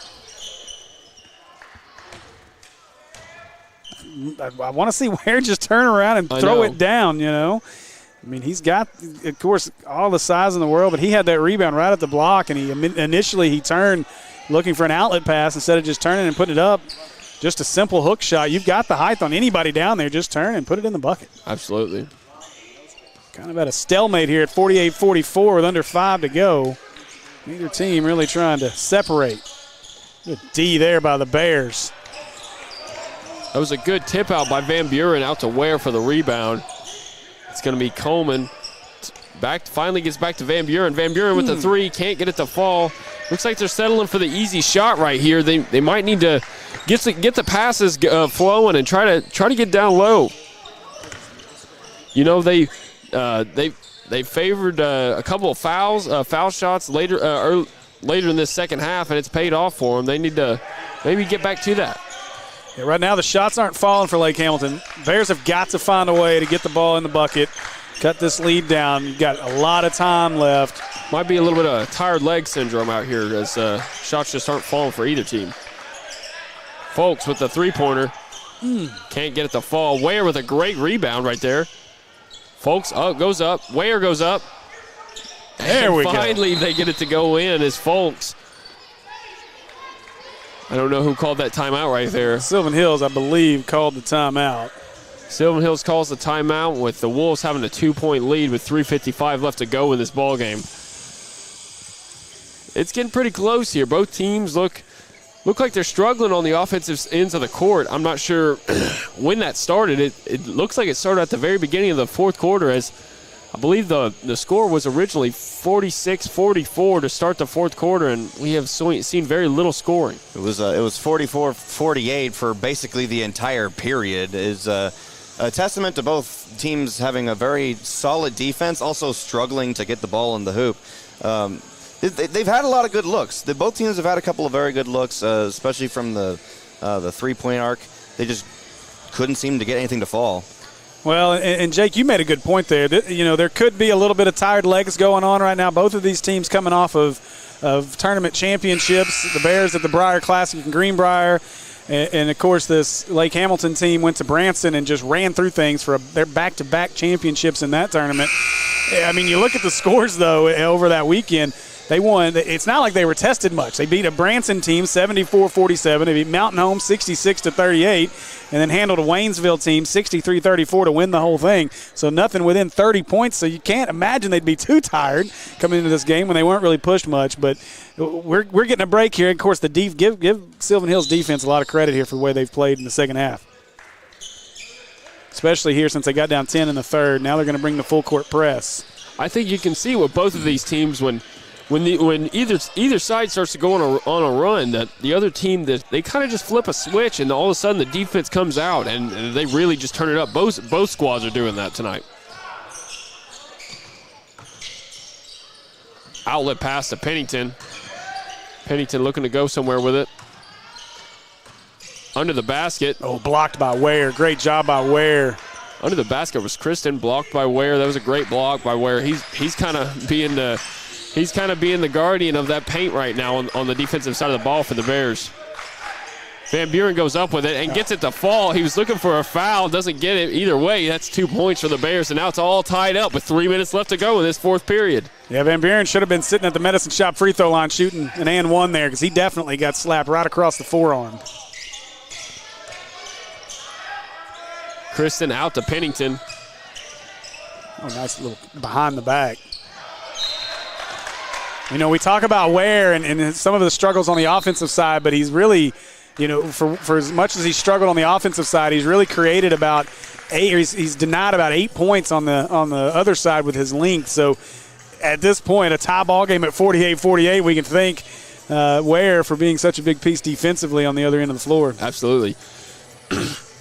I want to see Ware just turn around and throw it down, you know. I mean, he's got, of course, all the size in the world, but he had that rebound right at the block, and initially he turned looking for an outlet pass instead of just turning and putting it up. Just a simple hook shot. You've got the height on anybody down there. Just turn and put it in the bucket. Absolutely. Kind of at a stalemate here at 48-44 with under 5 to go. Neither team really trying to separate. Good D there by the Bears. That was a good tip out by Van Buren out to Ware for the rebound. It's going to be Coleman. Finally gets back to Van Buren. Van Buren with the three. Can't get it to fall. Looks like they're settling for the easy shot right here. They might need to get the passes flowing and try to get down low. You know, they favored a couple of foul shots later in this second half, and it's paid off for them. They need to maybe get back to that. Yeah, right now the shots aren't falling for Lake Hamilton. Bears have got to find a way to get the ball in the bucket, cut this lead down. You've got a lot of time left. Might be a little bit of tired leg syndrome out here as shots just aren't falling for either team. Folks with the three-pointer. Can't get it to fall. Ware with a great rebound right there. Folks goes up. Ware goes up. There we go. Finally they get it to go in as Folks. I don't know who called that timeout right there. Sylvan Hills, I believe, called the timeout. Sylvan Hills calls the timeout with the Wolves having a 2-point lead with 3:55 left to go in this ball game. it's getting pretty close here. Both teams look like they're struggling on the offensive ends of the court. I'm not sure when that started. It looks like it started at the very beginning of the fourth quarter, as I believe the score was originally 46-44 to start the fourth quarter, and we have seen very little scoring. It was 44-48 for basically the entire period. Is a testament to both teams having a very solid defense, also struggling to get the ball in the hoop. They've had a lot of good looks. Both teams have had a couple of very good looks, especially from the 3-point arc. They just couldn't seem to get anything to fall. Well, and Jake, you made a good point there. There could be a little bit of tired legs going on right now. Both of these teams coming off of tournament championships. The Bears at the Briar Classic in Greenbrier. And, of course, this Lake Hamilton team went to Branson and just ran through things for their back-to-back championships in that tournament. I mean, you look at the scores, though, over that weekend. They won. It's not like they were tested much. They beat a Branson team 74-47. They beat Mountain Home 66-38, and then handled a Waynesville team 63-34 to win the whole thing. So nothing within 30 points. So you can't imagine they'd be too tired coming into this game when they weren't really pushed much. But we're getting a break here. Of course, give Sylvan Hills defense a lot of credit here for the way they've played in the second half, especially here since they got down 10 in the third. Now they're going to bring the full court press. I think you can see with both of these teams when either side starts to go on a run, that the other team, that they kind of just flip a switch and all of a sudden the defense comes out and they really just turn it up. Both squads are doing that tonight. Outlet pass to Pennington. Pennington looking to go somewhere with it. Under the basket. Oh, blocked by Ware. Great job by Ware. Under the basket was Kristen, blocked by Ware. That was a great block by Ware. He's kind of being the guardian of that paint right now on the defensive side of the ball for the Bears. Van Buren goes up with it and gets it to fall. He was looking for a foul, doesn't get it. Either way, that's 2 points for the Bears, and now it's all tied up with 3 minutes left to go in this fourth period. Yeah, Van Buren should have been sitting at the Medicine Shop free throw line shooting an and one there, because he definitely got slapped right across the forearm. Kristen out to Pennington. Oh, nice little behind the back. We talk about Ware and some of the struggles on the offensive side, but he's really, for as much as he struggled on the offensive side, he's really created about he's denied about 8 points on the other side with his length. So at this point, a tie ball game at 48-48, we can thank Ware for being such a big piece defensively on the other end of the floor. Absolutely.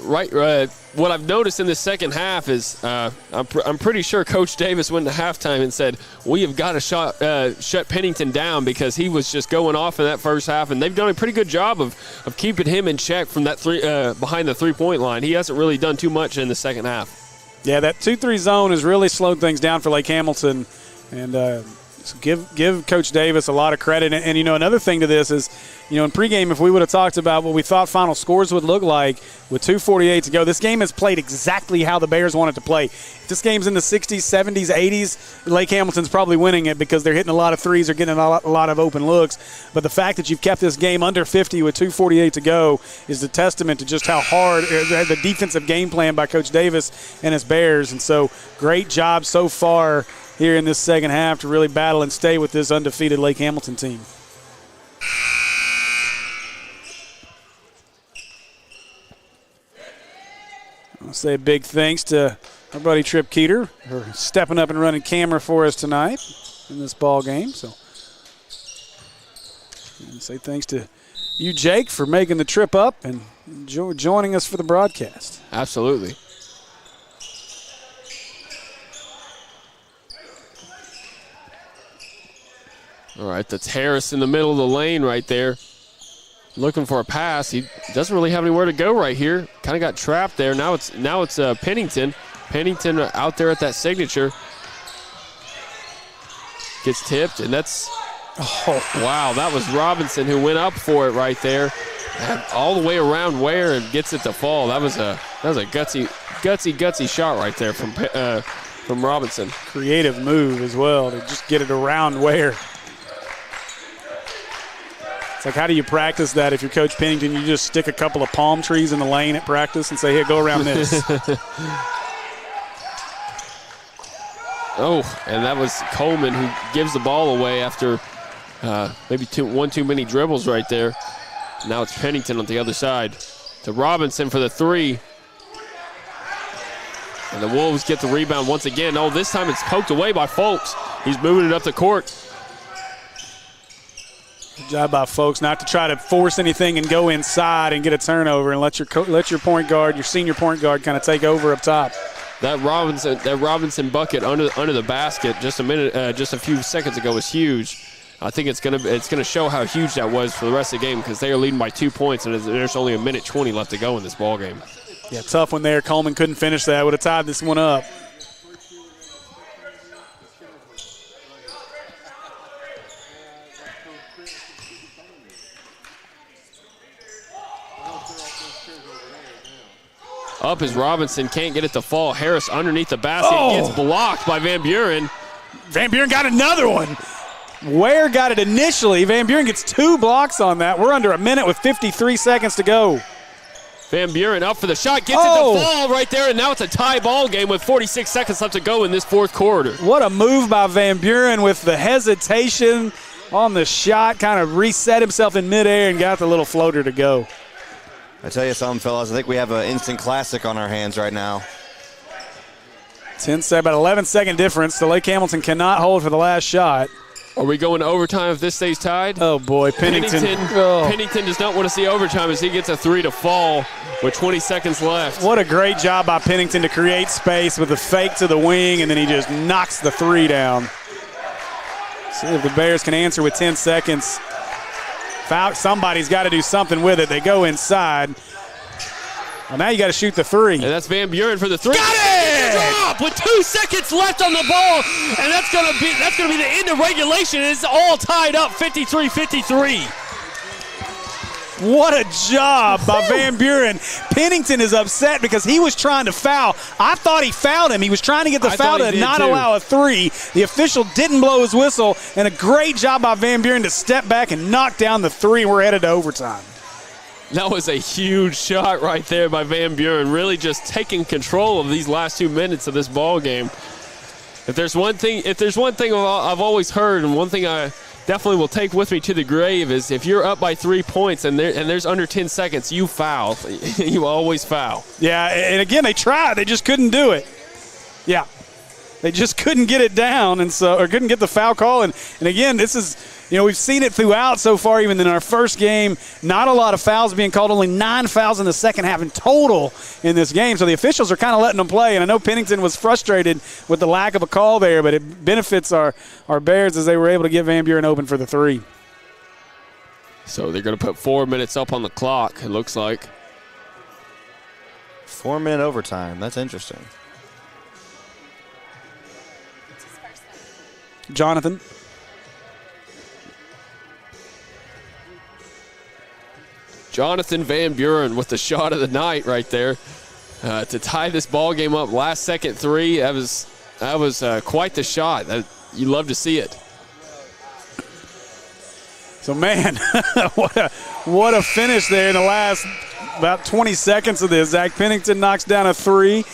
Right. What I've noticed in the second half is I'm pretty sure Coach Davis went to halftime and said, we have got to shut Pennington down, because he was just going off in that first half, and they've done a pretty good job of keeping him in check from that behind the three-point line. He hasn't really done too much in the second half. Yeah, that 2-3 zone has really slowed things down for Lake Hamilton, and so give Coach Davis a lot of credit. And another thing to this is, in pregame, if we would have talked about what we thought final scores would look like with 2:48 to go, this game has played exactly how the Bears wanted to play. If this game's in the 60s, 70s, 80s, Lake Hamilton's probably winning it, because they're hitting a lot of threes, they're getting a lot of open looks. But the fact that you've kept this game under 50 with 2:48 to go is a testament to just how hard the defensive game plan by Coach Davis and his Bears. And so great job so far here in this second half to really battle and stay with this undefeated Lake Hamilton team. I'll say a big thanks to our buddy Trip Keeter for stepping up and running camera for us tonight in this ball game. So, and say thanks to you, Jake, for making the trip up and joining us for the broadcast. Absolutely. All right, that's Harris in the middle of the lane right there, looking for a pass. He doesn't really have anywhere to go right here. Kind of got trapped there. Now it's Pennington. Pennington out there at that signature. Gets tipped, and that's wow. That was Robinson who went up for it right there, all the way around Ware, and gets it to fall. That was a gutsy shot right there from Robinson. Creative move as well to just get it around Ware. It's like, how do you practice that if you're Coach Pennington? You just stick a couple of palm trees in the lane at practice and say, hey, go around this. Oh, and that was Coleman who gives the ball away after maybe one too many dribbles right there. Now it's Pennington on the other side to Robinson for the three. And the Wolves get the rebound once again. Oh, this time it's poked away by Folks. He's moving it up the court. Good job by Folks not to try to force anything and go inside and get a turnover and let your point guard, your senior point guard, kind of take over up top. That Robinson bucket under the basket just a few seconds ago was huge. I think it's gonna show how huge that was for the rest of the game because they are leading by 2 points and there's only 1:20 left to go in this ball game. Yeah, tough one there. Coleman couldn't finish that. Would have tied this one up. Up is Robinson, can't get it to fall. Harris underneath the basket, gets blocked by Van Buren. Van Buren got another one. Ware got it initially. Van Buren gets 2 blocks on that. We're under a minute with 53 seconds to go. Van Buren up for the shot, gets it to fall right there, and now it's a tie ball game with 46 seconds left to go in this fourth quarter. What a move by Van Buren with the hesitation on the shot, kind of reset himself in midair and got the little floater to go. I tell you something, fellas, I think we have an instant classic on our hands right now. About 11-second difference. The Lake Hamilton cannot hold for the last shot. Are we going to overtime if this stays tied? Oh, boy. Pennington does not want to see overtime as he gets a three to fall with 20 seconds left. What a great job by Pennington to create space with a fake to the wing, and then he just knocks the three down. See if the Bears can answer with 10 seconds. Somebody's got to do something with it. They go inside. Well, now you got to shoot the three. And that's Van Buren for the three. Got it! Drop with 2 seconds left on the ball, and that's gonna be the end of regulation. It's all tied up, 53-53. What a job by Van Buren. Pennington is upset because he was trying to foul. I thought he fouled him. He was trying to get the foul to not allow a three. The official didn't blow his whistle, and a great job by Van Buren to step back and knock down the three. We're headed to overtime. That was a huge shot right there by Van Buren, really just taking control of these last 2 minutes of this ball game. If there's one thing I've always heard, and one thing I definitely will take with me to the grave, is if you're up by 3 points and there's under 10 seconds, you foul. You always foul. Yeah, and again, they tried. They just couldn't do it. Yeah. They just couldn't get it down, or couldn't get the foul call. And again, this is, we've seen it throughout so far, even in our first game. Not a lot of fouls being called, only 9 fouls in the second half in total in this game. So the officials are kind of letting them play. And I know Pennington was frustrated with the lack of a call there, but it benefits our Bears as they were able to get Van Buren open for the three. So they're going to put 4 minutes up on the clock, it looks like. 4-minute overtime. That's interesting. Jonathan. Jonathan Van Buren with the shot of the night right there to tie this ball game up. Last second three. That was quite the shot. You love to see it. So man, what a finish there in the last about 20 seconds of this. Zach Pennington knocks down a three,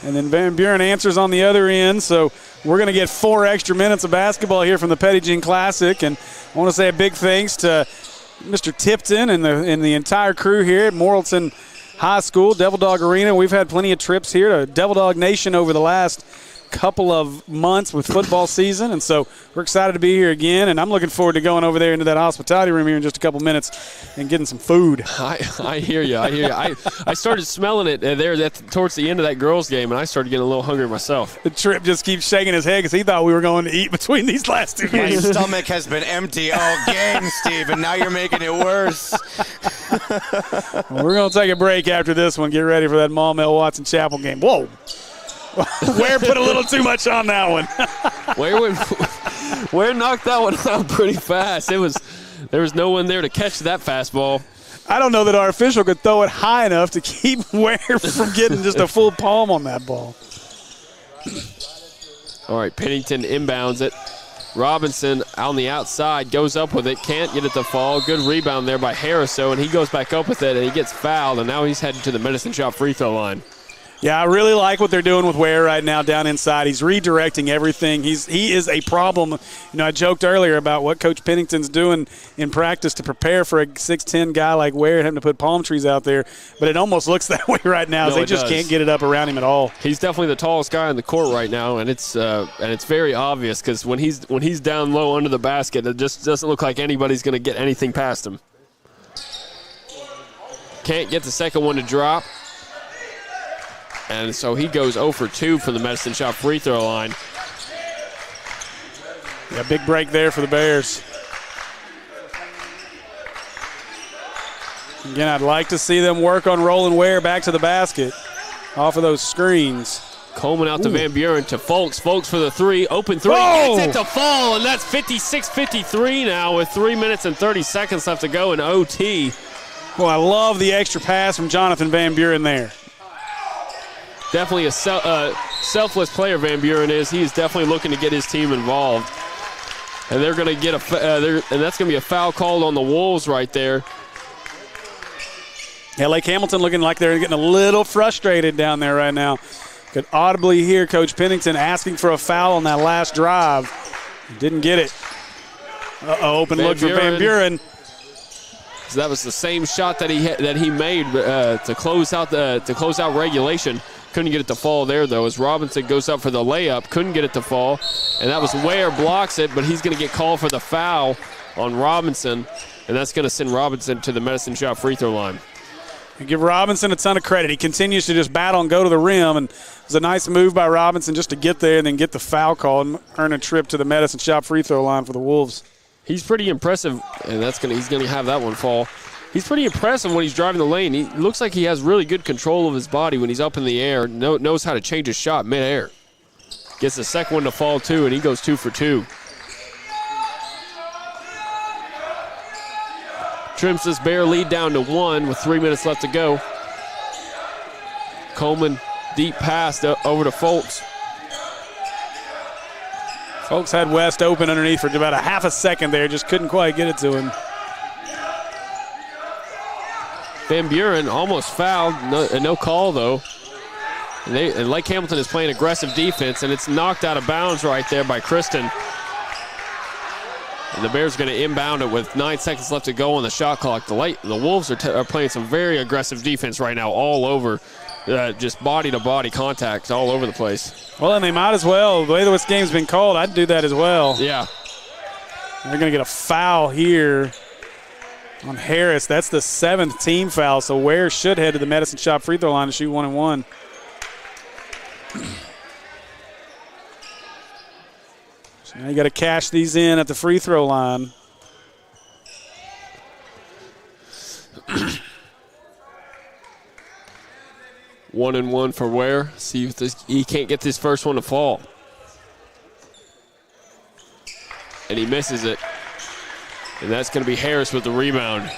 and then Van Buren answers on the other end. So we're going to get 4 extra minutes of basketball here from the Petit Classic. And I want to say a big thanks to Mr. Tipton and the entire crew here at Morrilton High School, Devil Dog Arena. We've had plenty of trips here to Devil Dog Nation over the last couple of months with football season, and so we're excited to be here again, and I'm looking forward to going over there into that hospitality room here in just a couple minutes and getting some food. I hear you. I started smelling it there towards the end of that girls' game, and I started getting a little hungry myself. The Trip just keeps shaking his head because he thought we were going to eat between these last 2 My games. stomach has been empty all game, Steve, and now you're making it worse. We're going to take a break after this one. Get ready for that Maumelle Watson Chapel game. Whoa. Ware put a little too much on that one. Ware knocked that one out pretty fast. There was no one there to catch that fastball. I don't know that our official could throw it high enough to keep Ware from getting just a full palm on that ball. All right, Pennington inbounds it. Robinson on the outside goes up with it, can't get it to fall. Good rebound there by Harris, and he goes back up with it, and he gets fouled, and now he's headed to the Medicine Shop free throw line. Yeah, I really like what they're doing with Ware right now down inside. He's redirecting everything. He is a problem. You know, I joked earlier about what Coach Pennington's doing in practice to prepare for a 6'10" guy like Ware and having to put palm trees out there. But it almost looks that way right now. No, they just can't get it up around him at all. He's definitely the tallest guy on the court right now, and it's very obvious because when he's down low under the basket, it just doesn't look like anybody's going to get anything past him. Can't get the second one to drop. And so he goes 0 for 2 from the Medicine Shop free throw line. Yeah, big break there for the Bears. Again, I'd like to see them work on rolling Ware back to the basket off of those screens. Coleman out to Van Buren to Folks. Folks for the three. Open three. Whoa! Gets it to fall, and that's 56-53 now with 3 minutes and 30 seconds left to go in OT. Well, I love the extra pass from Jonathan Van Buren there. Definitely a selfless player, Van Buren is. He is definitely looking to get his team involved. And they're going to get and that's going to be a foul called on the Wolves right there. Yeah, Lake Hamilton looking like they're getting a little frustrated down there right now. Could audibly hear Coach Pennington asking for a foul on that last drive. Didn't get it. Open look for Van Buren. So that was the same shot that he made to close out regulation. Couldn't get it to fall there, though, as Robinson goes up for the layup. Couldn't get it to fall. And that was Ware blocks it, but he's going to get called for the foul on Robinson. And that's going to send Robinson to the Medicine Shop free throw line. I give Robinson a ton of credit. He continues to just battle and go to the rim. And it was a nice move by Robinson just to get there and then get the foul call and earn a trip to the Medicine Shop free throw line for the Wolves. He's pretty impressive, and he's going to have that one fall. He's pretty impressive when he's driving the lane. He looks like he has really good control of his body when he's up in the air, knows how to change his shot midair. Gets the second one to fall, too, and he goes 2 for 2. Trims this Bear lead down to 1 with 3 minutes left to go. Coleman, deep pass over to Folks. Folks had West open underneath for about a half a second there, just couldn't quite get it to him. Van Buren almost fouled, no call though. And Lake Hamilton is playing aggressive defense, and it's knocked out of bounds right there by Kristen. And the Bears are going to inbound it with 9 seconds left to go on the shot clock. The Wolves are playing some very aggressive defense right now, all over, just body-to-body contact all over the place. Well, and they might as well. The way this game's been called, I'd do that as well. Yeah. They're going to get a foul here on Harris. That's the 7th team foul, so Ware should head to the Medicine Shop free throw line to shoot 1-and-1. So now you got to cash these in at the free throw line. One and one for Ware. See if he can't get this first one to fall. And he misses it. And that's going to be Harris with the rebound.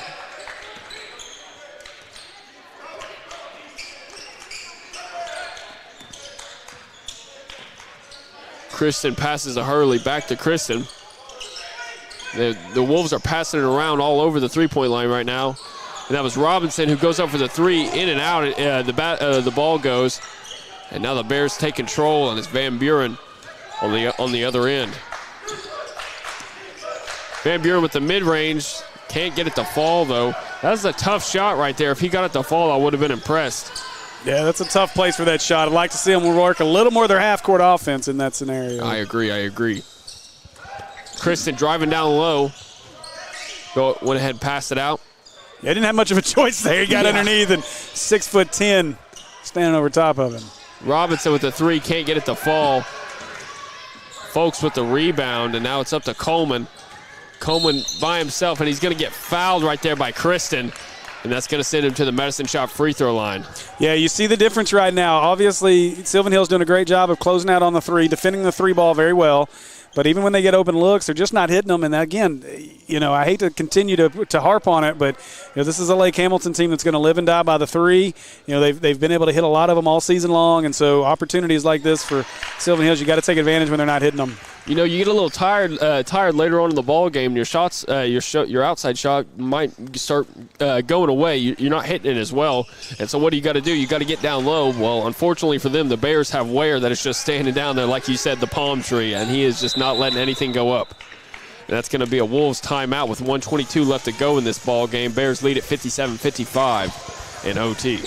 Kristen passes to Hurley, back to Kristen. The Wolves are passing it around all over the three-point line right now. And that was Robinson who goes up for the three, in and out. The ball goes. And now the Bears take control, and it's Van Buren on the other end. Van Buren with the mid-range. Can't get it to fall, though. That's a tough shot right there. If he got it to fall, I would have been impressed. Yeah, that's a tough place for that shot. I'd like to see them work a little more of their half-court offense in that scenario. I agree. Kristen driving down low. Went ahead and passed it out. Yeah, didn't have much of a choice there. He got underneath and 6'10", standing over top of him. Robinson with the three, can't get it to fall. Folks with the rebound, and now it's up to Coleman. Coleman by himself, and he's going to get fouled right there by Kristen. And that's going to send him to the Medicine Shop free throw line. Yeah, you see the difference right now. Obviously, Sylvan Hill's doing a great job of closing out on the three, defending the three ball very well. But even when they get open looks, they're just not hitting them. And again, I hate to continue to harp on it, but this is a Lake Hamilton team that's going to live and die by the three. They've been able to hit a lot of them all season long, and so opportunities like this for Sylvan Hills, you got to take advantage when they're not hitting them. You get a little tired later on in the ball game. Your shots, your outside shot might start going away. You're not hitting it as well, and so what do you got to do? You got to get down low. Well, unfortunately for them, the Bears have Ware that is just standing down there, like you said, the palm tree, and he is just not letting anything go up. And that's going to be a Wolves timeout with 1:22 left to go in this ball game. Bears lead at 57-55 in OT.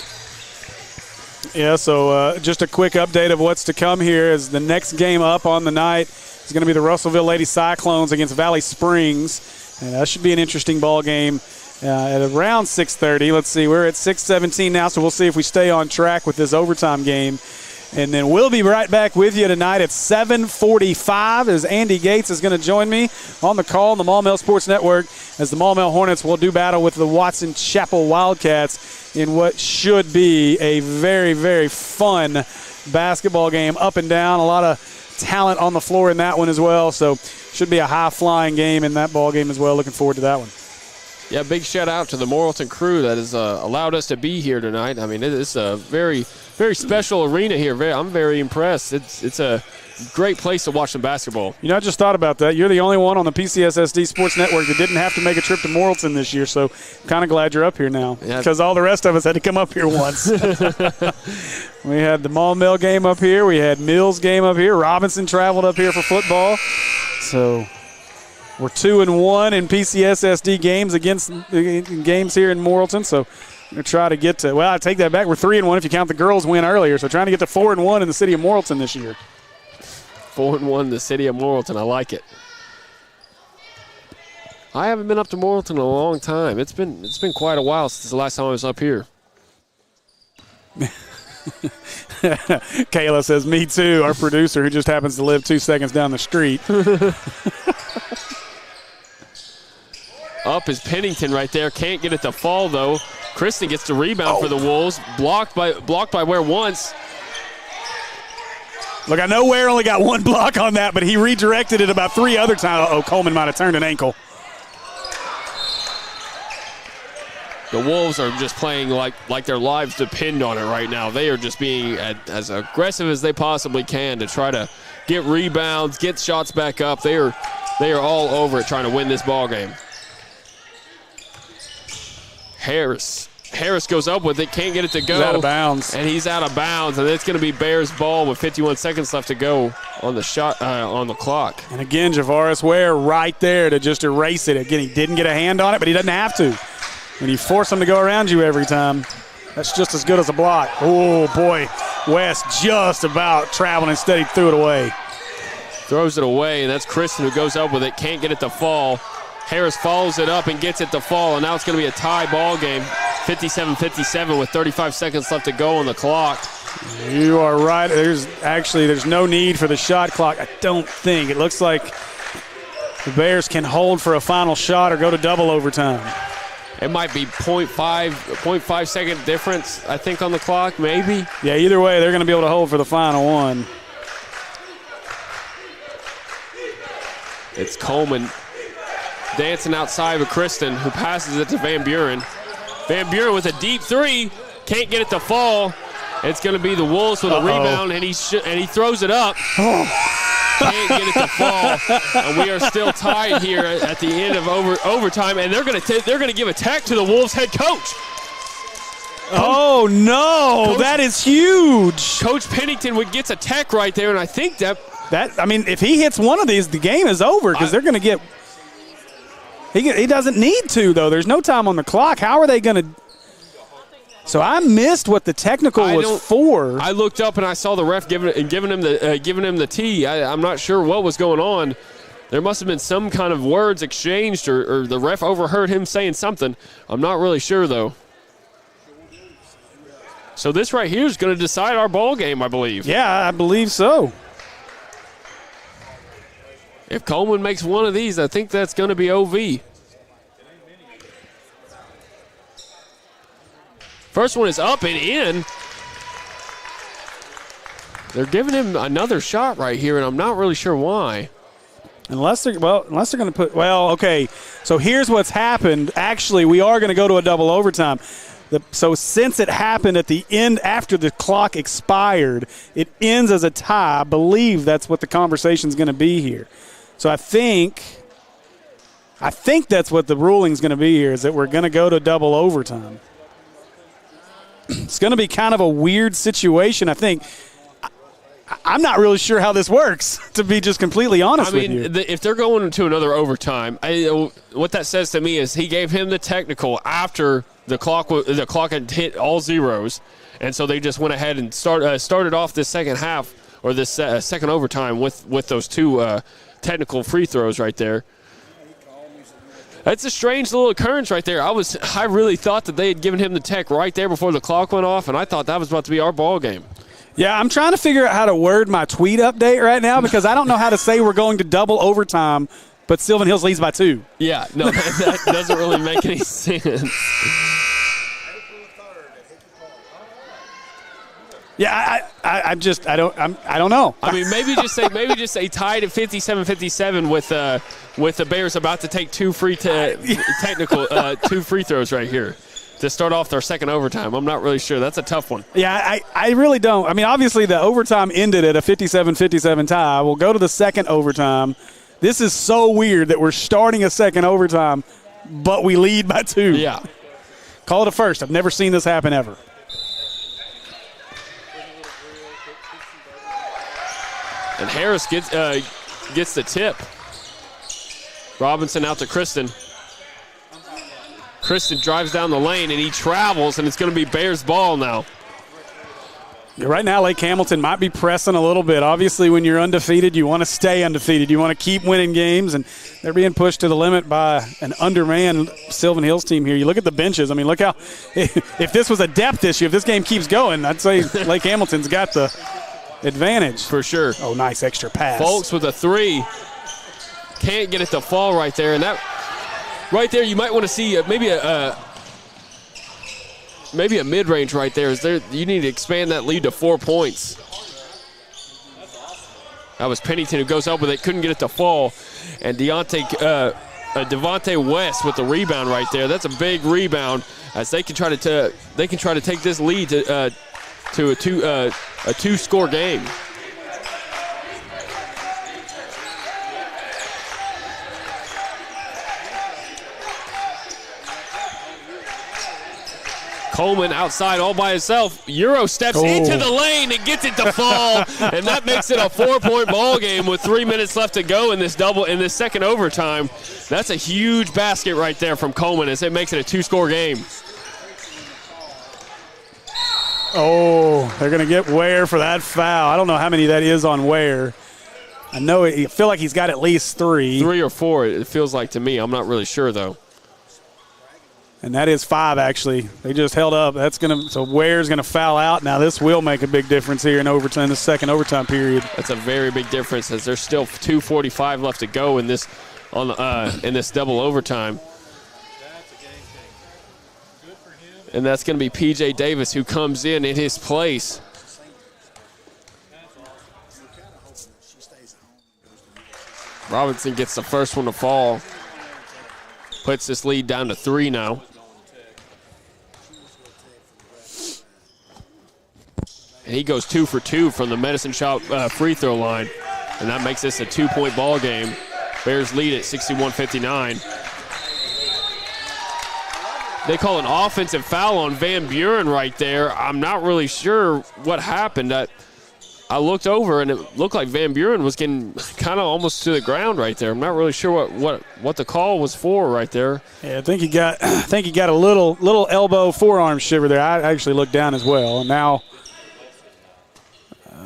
Yeah, so just a quick update of what's to come here is the next game up on the night. It's going to be the Russellville Lady Cyclones against Valley Springs. And that should be an interesting ball game at around 6:30. Let's see, we're at 6:17 now, so we'll see if we stay on track with this overtime game. And then we'll be right back with you tonight at 7:45 as Andy Gates is going to join me on the call on the Maumelle Sports Network as the Maumelle Hornets will do battle with the Watson Chapel Wildcats in what should be a very, very fun basketball game, up and down, a lot of talent on the floor in that one as well. So should be a high-flying game in that ball game as well. Looking forward to that one. Yeah, big shout-out to the Morrilton crew that has allowed us to be here tonight. I mean, it's a very, very special arena here. I'm very impressed. It's a great place to watch some basketball. I just thought about that. You're the only one on the PCSSD Sports Network that didn't have to make a trip to Morrilton this year, so kind of glad you're up here now because all the rest of us had to come up here once. We had the Maumelle game up here. We had Mills game up here. Robinson traveled up here for football. So we're 2-1 in PCSSD games against games here in Morrilton. So we're going to try to get to – well, I take that back. We're 3-1 if you count the girls' win earlier. So trying to get to 4-1 in the city of Morrilton this year. 4-1 in the city of Morrilton. I like it. I haven't been up to Morrilton in a long time. It's been quite a while since the last time I was up here. Kayla says, me too, our producer who just happens to live 2 seconds down the street. Up is Pennington right there. Can't get it to fall, though. Kristen gets the rebound for the Wolves. Blocked by Ware once. Look, I know Ware only got one block on that, but he redirected it about 3 other times. Uh-oh, Coleman might have turned an ankle. The Wolves are just playing like their lives depend on it right now. They are just being as aggressive as they possibly can to try to get rebounds, get shots back up. They are all over it trying to win this ball game. Harris goes up with it, can't get it to go. He's out of bounds. And he's out of bounds, and it's going to be Bears ball with 51 seconds left to go on the shot on the clock. And again, Javaris Ware right there to just erase it. Again, he didn't get a hand on it, but he doesn't have to. When you force them to go around you every time, that's just as good as a block. Oh, boy. West just about traveling. Instead, he threw it away. Throws it away, and that's Kristen who goes up with it. Can't get it to fall. Harris follows it up and gets it to fall, and now it's going to be a tie ball game. 57-57 with 35 seconds left to go on the clock. You are right. There's no need for the shot clock, I don't think. It looks like the Bears can hold for a final shot or go to double overtime. It might be 0.5 second difference, I think, on the clock, maybe. Yeah, either way, they're going to be able to hold for the final one. It's Coleman dancing outside with Kristen, who passes it to Van Buren. Van Buren with a deep three, can't get it to fall. It's going to be the Wolves with a rebound, and he throws it up. Can't get it to fall, and we are still tied here at the end of overtime. And they're going to give a tech to the Wolves head coach. Oh no, that is huge. Coach Pennington gets a tech right there, and I think that I mean, if he hits one of these, the game is over because they're going to get. He doesn't need to though. There's no time on the clock. How are they going to? So I missed what the technical was for. I looked up and I saw the ref giving him the tee. I'm not sure what was going on. There must have been some kind of words exchanged, or the ref overheard him saying something. I'm not really sure though. So this right here is going to decide our ball game, I believe. Yeah, I believe so. If Coleman makes one of these, I think that's going to be OV. First one is up and in. They're giving him another shot right here, and I'm not really sure why. Unless they're going to put – well, okay. So here's what's happened. Actually, we are going to go to a double overtime. So since it happened at the end after the clock expired, it ends as a tie. I believe that's what the conversation is going to be here. So I think that's what the ruling is going to be here, is that we're going to go to double overtime. It's going to be kind of a weird situation, I think. I'm not really sure how this works, to be just completely honest with you. If they're going to another overtime, what that says to me is he gave him the technical after the clock had hit all zeros, and so they just went ahead and started off this second half or this second overtime with those two technical free throws right there. That's a strange little occurrence right there. I really thought that they had given him the tech right there before the clock went off, and I thought that was about to be our ball game. Yeah, I'm trying to figure out how to word my tweet update right now because I don't know how to say we're going to double overtime, but Sylvan Hills leads by 2. Yeah, no, that doesn't really make any sense. Yeah, I don't know. I mean, maybe just say tied at 57-57 with the Bears about to take two free throws right here to start off their second overtime. I'm not really sure. That's a tough one. Yeah, I really don't. I mean, obviously the overtime ended at a 57-57 tie. We'll go to the second overtime. This is so weird that we're starting a second overtime, but we lead by 2. Yeah. Call it a first. I've never seen this happen ever. And Harris gets the tip. Robinson out to Kristen. Kristen drives down the lane, and he travels, and it's going to be Bears ball now. Yeah, right now, Lake Hamilton might be pressing a little bit. Obviously, when you're undefeated, you want to stay undefeated. You want to keep winning games, and they're being pushed to the limit by an undermanned Sylvan Hills team here. You look at the benches. I mean, look how – if this was a depth issue, if this game keeps going, I'd say Lake Hamilton's got the advantage. For sure. Oh, nice extra pass. Folks with a 3. Can't get it to fall right there, and that – right there, you might want to see maybe a mid-range right there. You need to expand that lead to 4 points. That was Pennington who goes up with it, couldn't get it to fall, and Devontae West with the rebound right there. That's a big rebound as they can try to take this lead to a 2-score game. Coleman outside all by himself. Euro steps into the lane and gets it to fall, and that makes it a 4-point ball game with 3 minutes left to go in this second overtime. That's a huge basket right there from Coleman as it makes it a 2-score game. Oh, they're going to get Ware for that foul. I don't know how many that is on Ware. I feel like he's got at least 3. 3 or 4, it feels like to me. I'm not really sure, though. And that is 5, actually. They just held up. So Ware's going to foul out. Now this will make a big difference here in overtime, the second overtime period. That's a very big difference as there's still 2:45 left to go in this double overtime. And that's going to be P.J. Davis who comes in his place. Robinson gets the first one to fall. Puts this lead down to 3 now. And he goes 2 for 2 from the Medicine Shop free throw line. And that makes this a 2-point ball game. Bears lead at 61-59. They call an offensive foul on Van Buren right there. I'm not really sure what happened. I looked over, and it looked like Van Buren was getting kind of almost to the ground right there. I'm not really sure what the call was for right there. Yeah, I think he got a little elbow forearm shiver there. I actually looked down as well. And now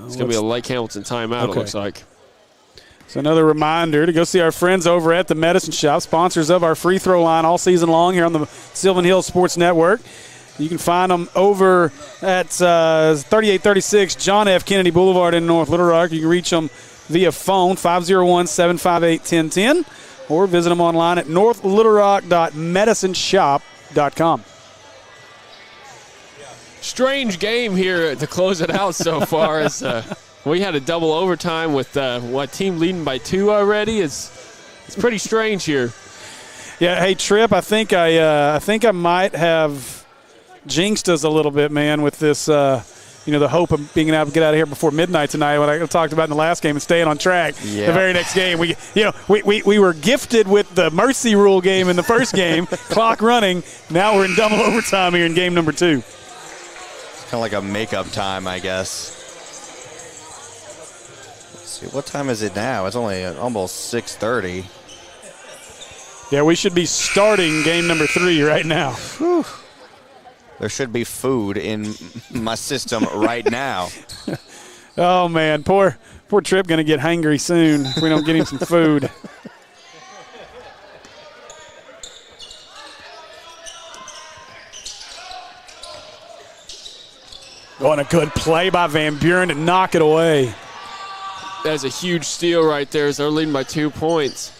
it's going to be a Lake Hamilton timeout, It looks like. So another reminder to go see our friends over at the Medicine Shop, sponsors of our free throw line all season long here on the Sylvan Hills Sports Network. You can find them over at 3836 John F. Kennedy Boulevard in North Little Rock. You can reach them via phone, 501-758-1010, or visit them online at northlittlerock.medicineshop.com. Strange game here to close it out so far as we had a double overtime with team leading by 2 already. It's It's pretty strange here. Yeah, hey, Tripp, I think I might have jinxed us a little bit, man, with this, the hope of being able to get out of here before midnight tonight, what I talked about in the last game, and staying on track the very next game. We were gifted with the mercy rule game in the first game, clock running. Now we're in double overtime here in game number 2. It's kind of like a makeup time, I guess. Let's see, what time is it now? It's only almost 6:30. Yeah, we should be starting game number 3 right now. Whew. There should be food in my system right now. Oh, man. Poor Tripp going to get hangry soon if we don't get him some food. Going a good play by Van Buren to knock it away. That's a huge steal right there as they're leading by 2 points.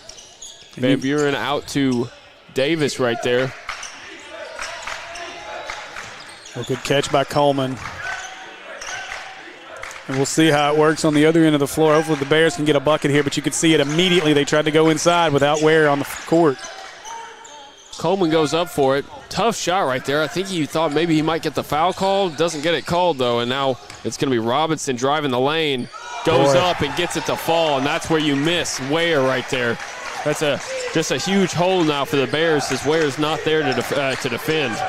Van Buren out to Davis right there. A good catch by Coleman. And we'll see how it works on the other end of the floor. Hopefully the Bears can get a bucket here, but you could see it immediately. They tried to go inside without Ware on the court. Coleman goes up for it. Tough shot right there. I think he thought maybe he might get the foul called. Doesn't get it called, though, and now it's going to be Robinson driving the lane. Goes up and gets it to fall, and that's where you miss Ware right there. That's just a huge hole now for the Bears as Ware's not there to defend.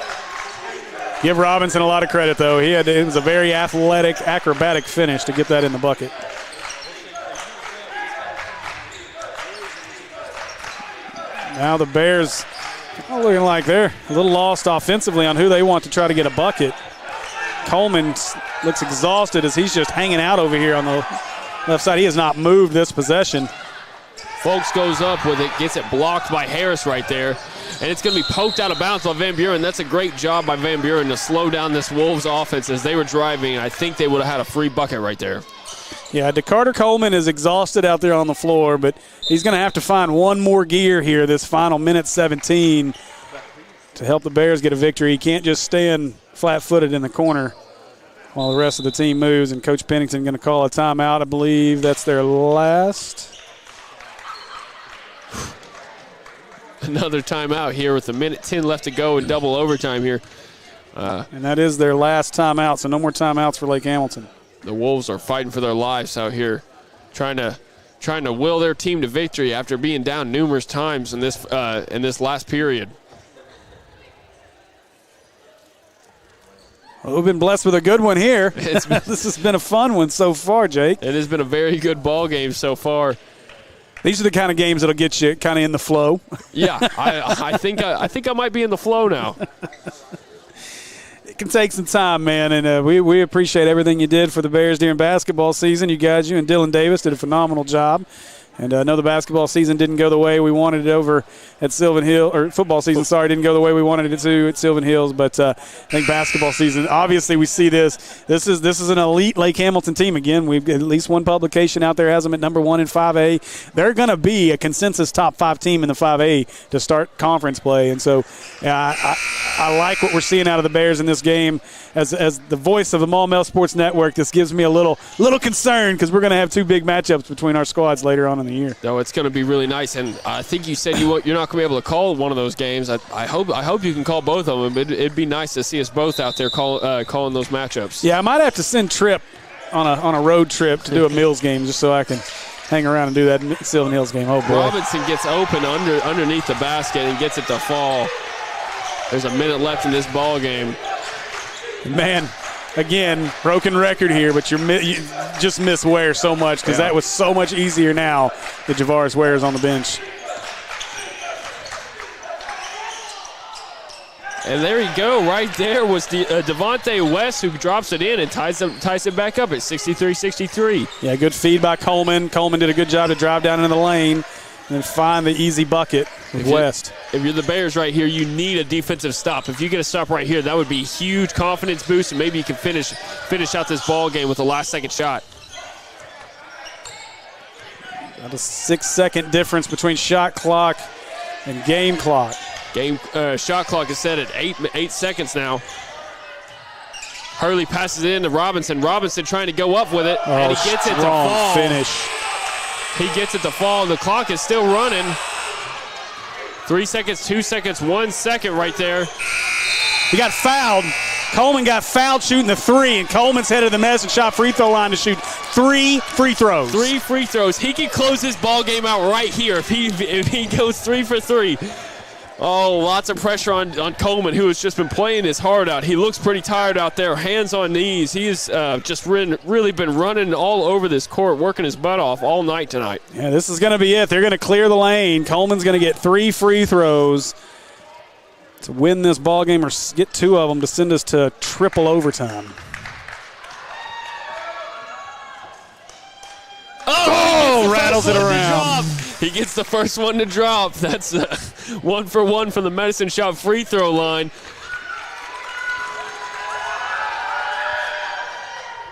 Give Robinson a lot of credit, though. It was a very athletic, acrobatic finish to get that in the bucket. Now the Bears are looking like they're a little lost offensively on who they want to try to get a bucket. Coleman looks exhausted as he's just hanging out over here on the left side. He has not moved this possession. Folks goes up with it, gets it blocked by Harris right there, and it's going to be poked out of bounds by Van Buren. That's a great job by Van Buren to slow down this Wolves offense as they were driving, and I think they would have had a free bucket right there. Yeah, DeCarter Coleman is exhausted out there on the floor, but he's going to have to find one more gear here this final minute 17 to help the Bears get a victory. He can't just stand flat-footed in the corner while the rest of the team moves, and Coach Pennington going to call a timeout. I believe that's their last. Another timeout here with a minute 10 left to go in double overtime here. And that is their last timeout, so no more timeouts for Lake Hamilton. The Wolves are fighting for their lives out here, trying to will their team to victory after being down numerous times in this last period. Well, we've been blessed with a good one here. This has been a fun one so far, Jake. It has been a very good ball game so far. These are the kind of games that'll get you kind of in the flow. Yeah, I think I might be in the flow now. It can take some time, man, and we appreciate everything you did for the Bears during basketball season. You and Dylan Davis did a phenomenal job. And I know the basketball season didn't go the way we wanted it over at Sylvan Hill, or football season, didn't go the way we wanted it to at Sylvan Hills. But I think basketball season, obviously we see this. This is an elite Lake Hamilton team. Again, we've at least one publication out there has them at number 1 in 5A. They're going to be a consensus top 5 team in the 5A to start conference play. And so I like what we're seeing out of the Bears in this game. As the voice of the Maumelle Sports Network, this gives me a little concern because we're going to have 2 big matchups between our squads later on in the year. No, it's going to be really nice, and I think you said you're not going to be able to call one of those games. I hope you can call both of them. It'd be nice to see us both out there calling those matchups. Yeah, I might have to send Tripp on a road trip to do a Mills game just so I can hang around and do that Sylvan Hills game. Oh boy! Robinson gets open underneath the basket and gets it to fall. There's a minute left in this ball game. Man, again, broken record here, but you just miss Ware so much because that was so much easier now that Javaris Ware is on the bench. And there you go. Right there was the Devontae West who drops it in and ties it back up at 63-63. Yeah, good feed by Coleman. Coleman did a good job to drive down into the lane and then find the easy bucket with West. If you're the Bears right here, you need a defensive stop. If you get a stop right here, that would be a huge confidence boost, and maybe you can finish out this ball game with a last-second shot. About a 6-second difference between shot clock and game clock. Shot clock is set at 8 seconds now. Hurley passes it in to Robinson. Robinson trying to go up with it, and he gets it to fall. Finish. He gets it to fall. The clock is still running. 3 seconds, 2 seconds, 1 second right there. He got fouled. Coleman got fouled shooting the three, and Coleman's headed to the Medicine Shop free throw line to shoot 3 free throws. 3 free throws. He can close his ball game out right here if he goes 3 for 3. Oh, lots of pressure on Coleman, who has just been playing his heart out. He looks pretty tired out there, hands on knees. He's just really been running all over this court, working his butt off all night tonight. Yeah, this is going to be it. They're going to clear the lane. Coleman's going to get 3 free throws to win this ball game, or get 2 of them to send us to triple overtime. Oh, rattles it around. He gets the first one to drop. That's 1 for 1 from the Medicine Shop free throw line.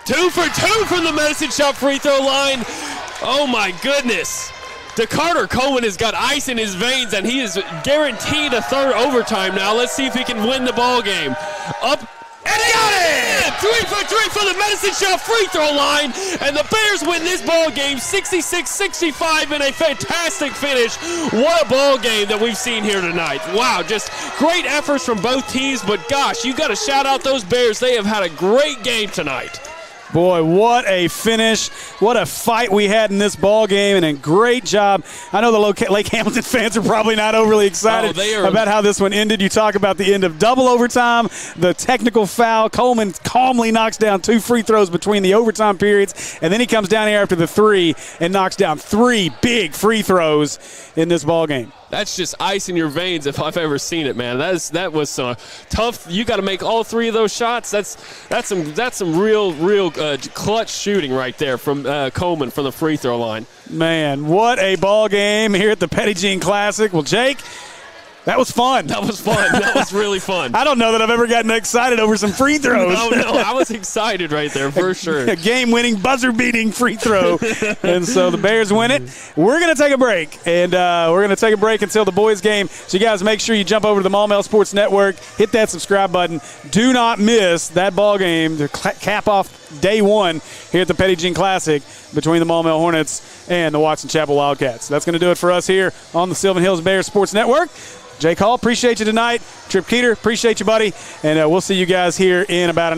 2 for 2 from the Medicine Shop free throw line. Oh my goodness. DeCarter Coleman has got ice in his veins, and he is guaranteed a third overtime now. Let's see if he can win the ball game. Up, and he got it! 3 for 3 for the Medicine Shop free throw line, and the Bears win this ball game 66-65 in a fantastic finish. What a ball game that we've seen here tonight. Wow, just great efforts from both teams, but gosh, you got to shout out those Bears. They have had a great game tonight. Boy, what a finish. What a fight we had in this ball game, and a great job. I know the Lake Hamilton fans are probably not overly excited about how this one ended. You talk about the end of double overtime, the technical foul. Coleman calmly knocks down 2 free throws between the overtime periods, and then he comes down here after the 3 and knocks down 3 big free throws in this ball game. That's just ice in your veins if I've ever seen it, man. That was tough. You got to make all 3 of those shots. That's some real clutch shooting right there from Coleman from the free throw line. Man, what a ball game here at the Petit Jean Classic. Well, Jake, that was fun. That was fun. That was really fun. I don't know that I've ever gotten excited over some free throws. No, I was excited right there for sure. A game-winning, buzzer-beating free throw. And so the Bears win it. We're going to take a break, and we're going to take a break until the boys' game. So you guys make sure you jump over to the Maumelle Sports Network, hit that subscribe button. Do not miss that ball game to cap off day 1 here at the Petit Jean Classic between the Maumelle Hornets and the Watson Chapel Wildcats. That's going to do it for us here on the Sylvan Hills Bears Sports Network. Jake Hall, appreciate you tonight. Trip Keeter, appreciate you, buddy. And we'll see you guys here in about an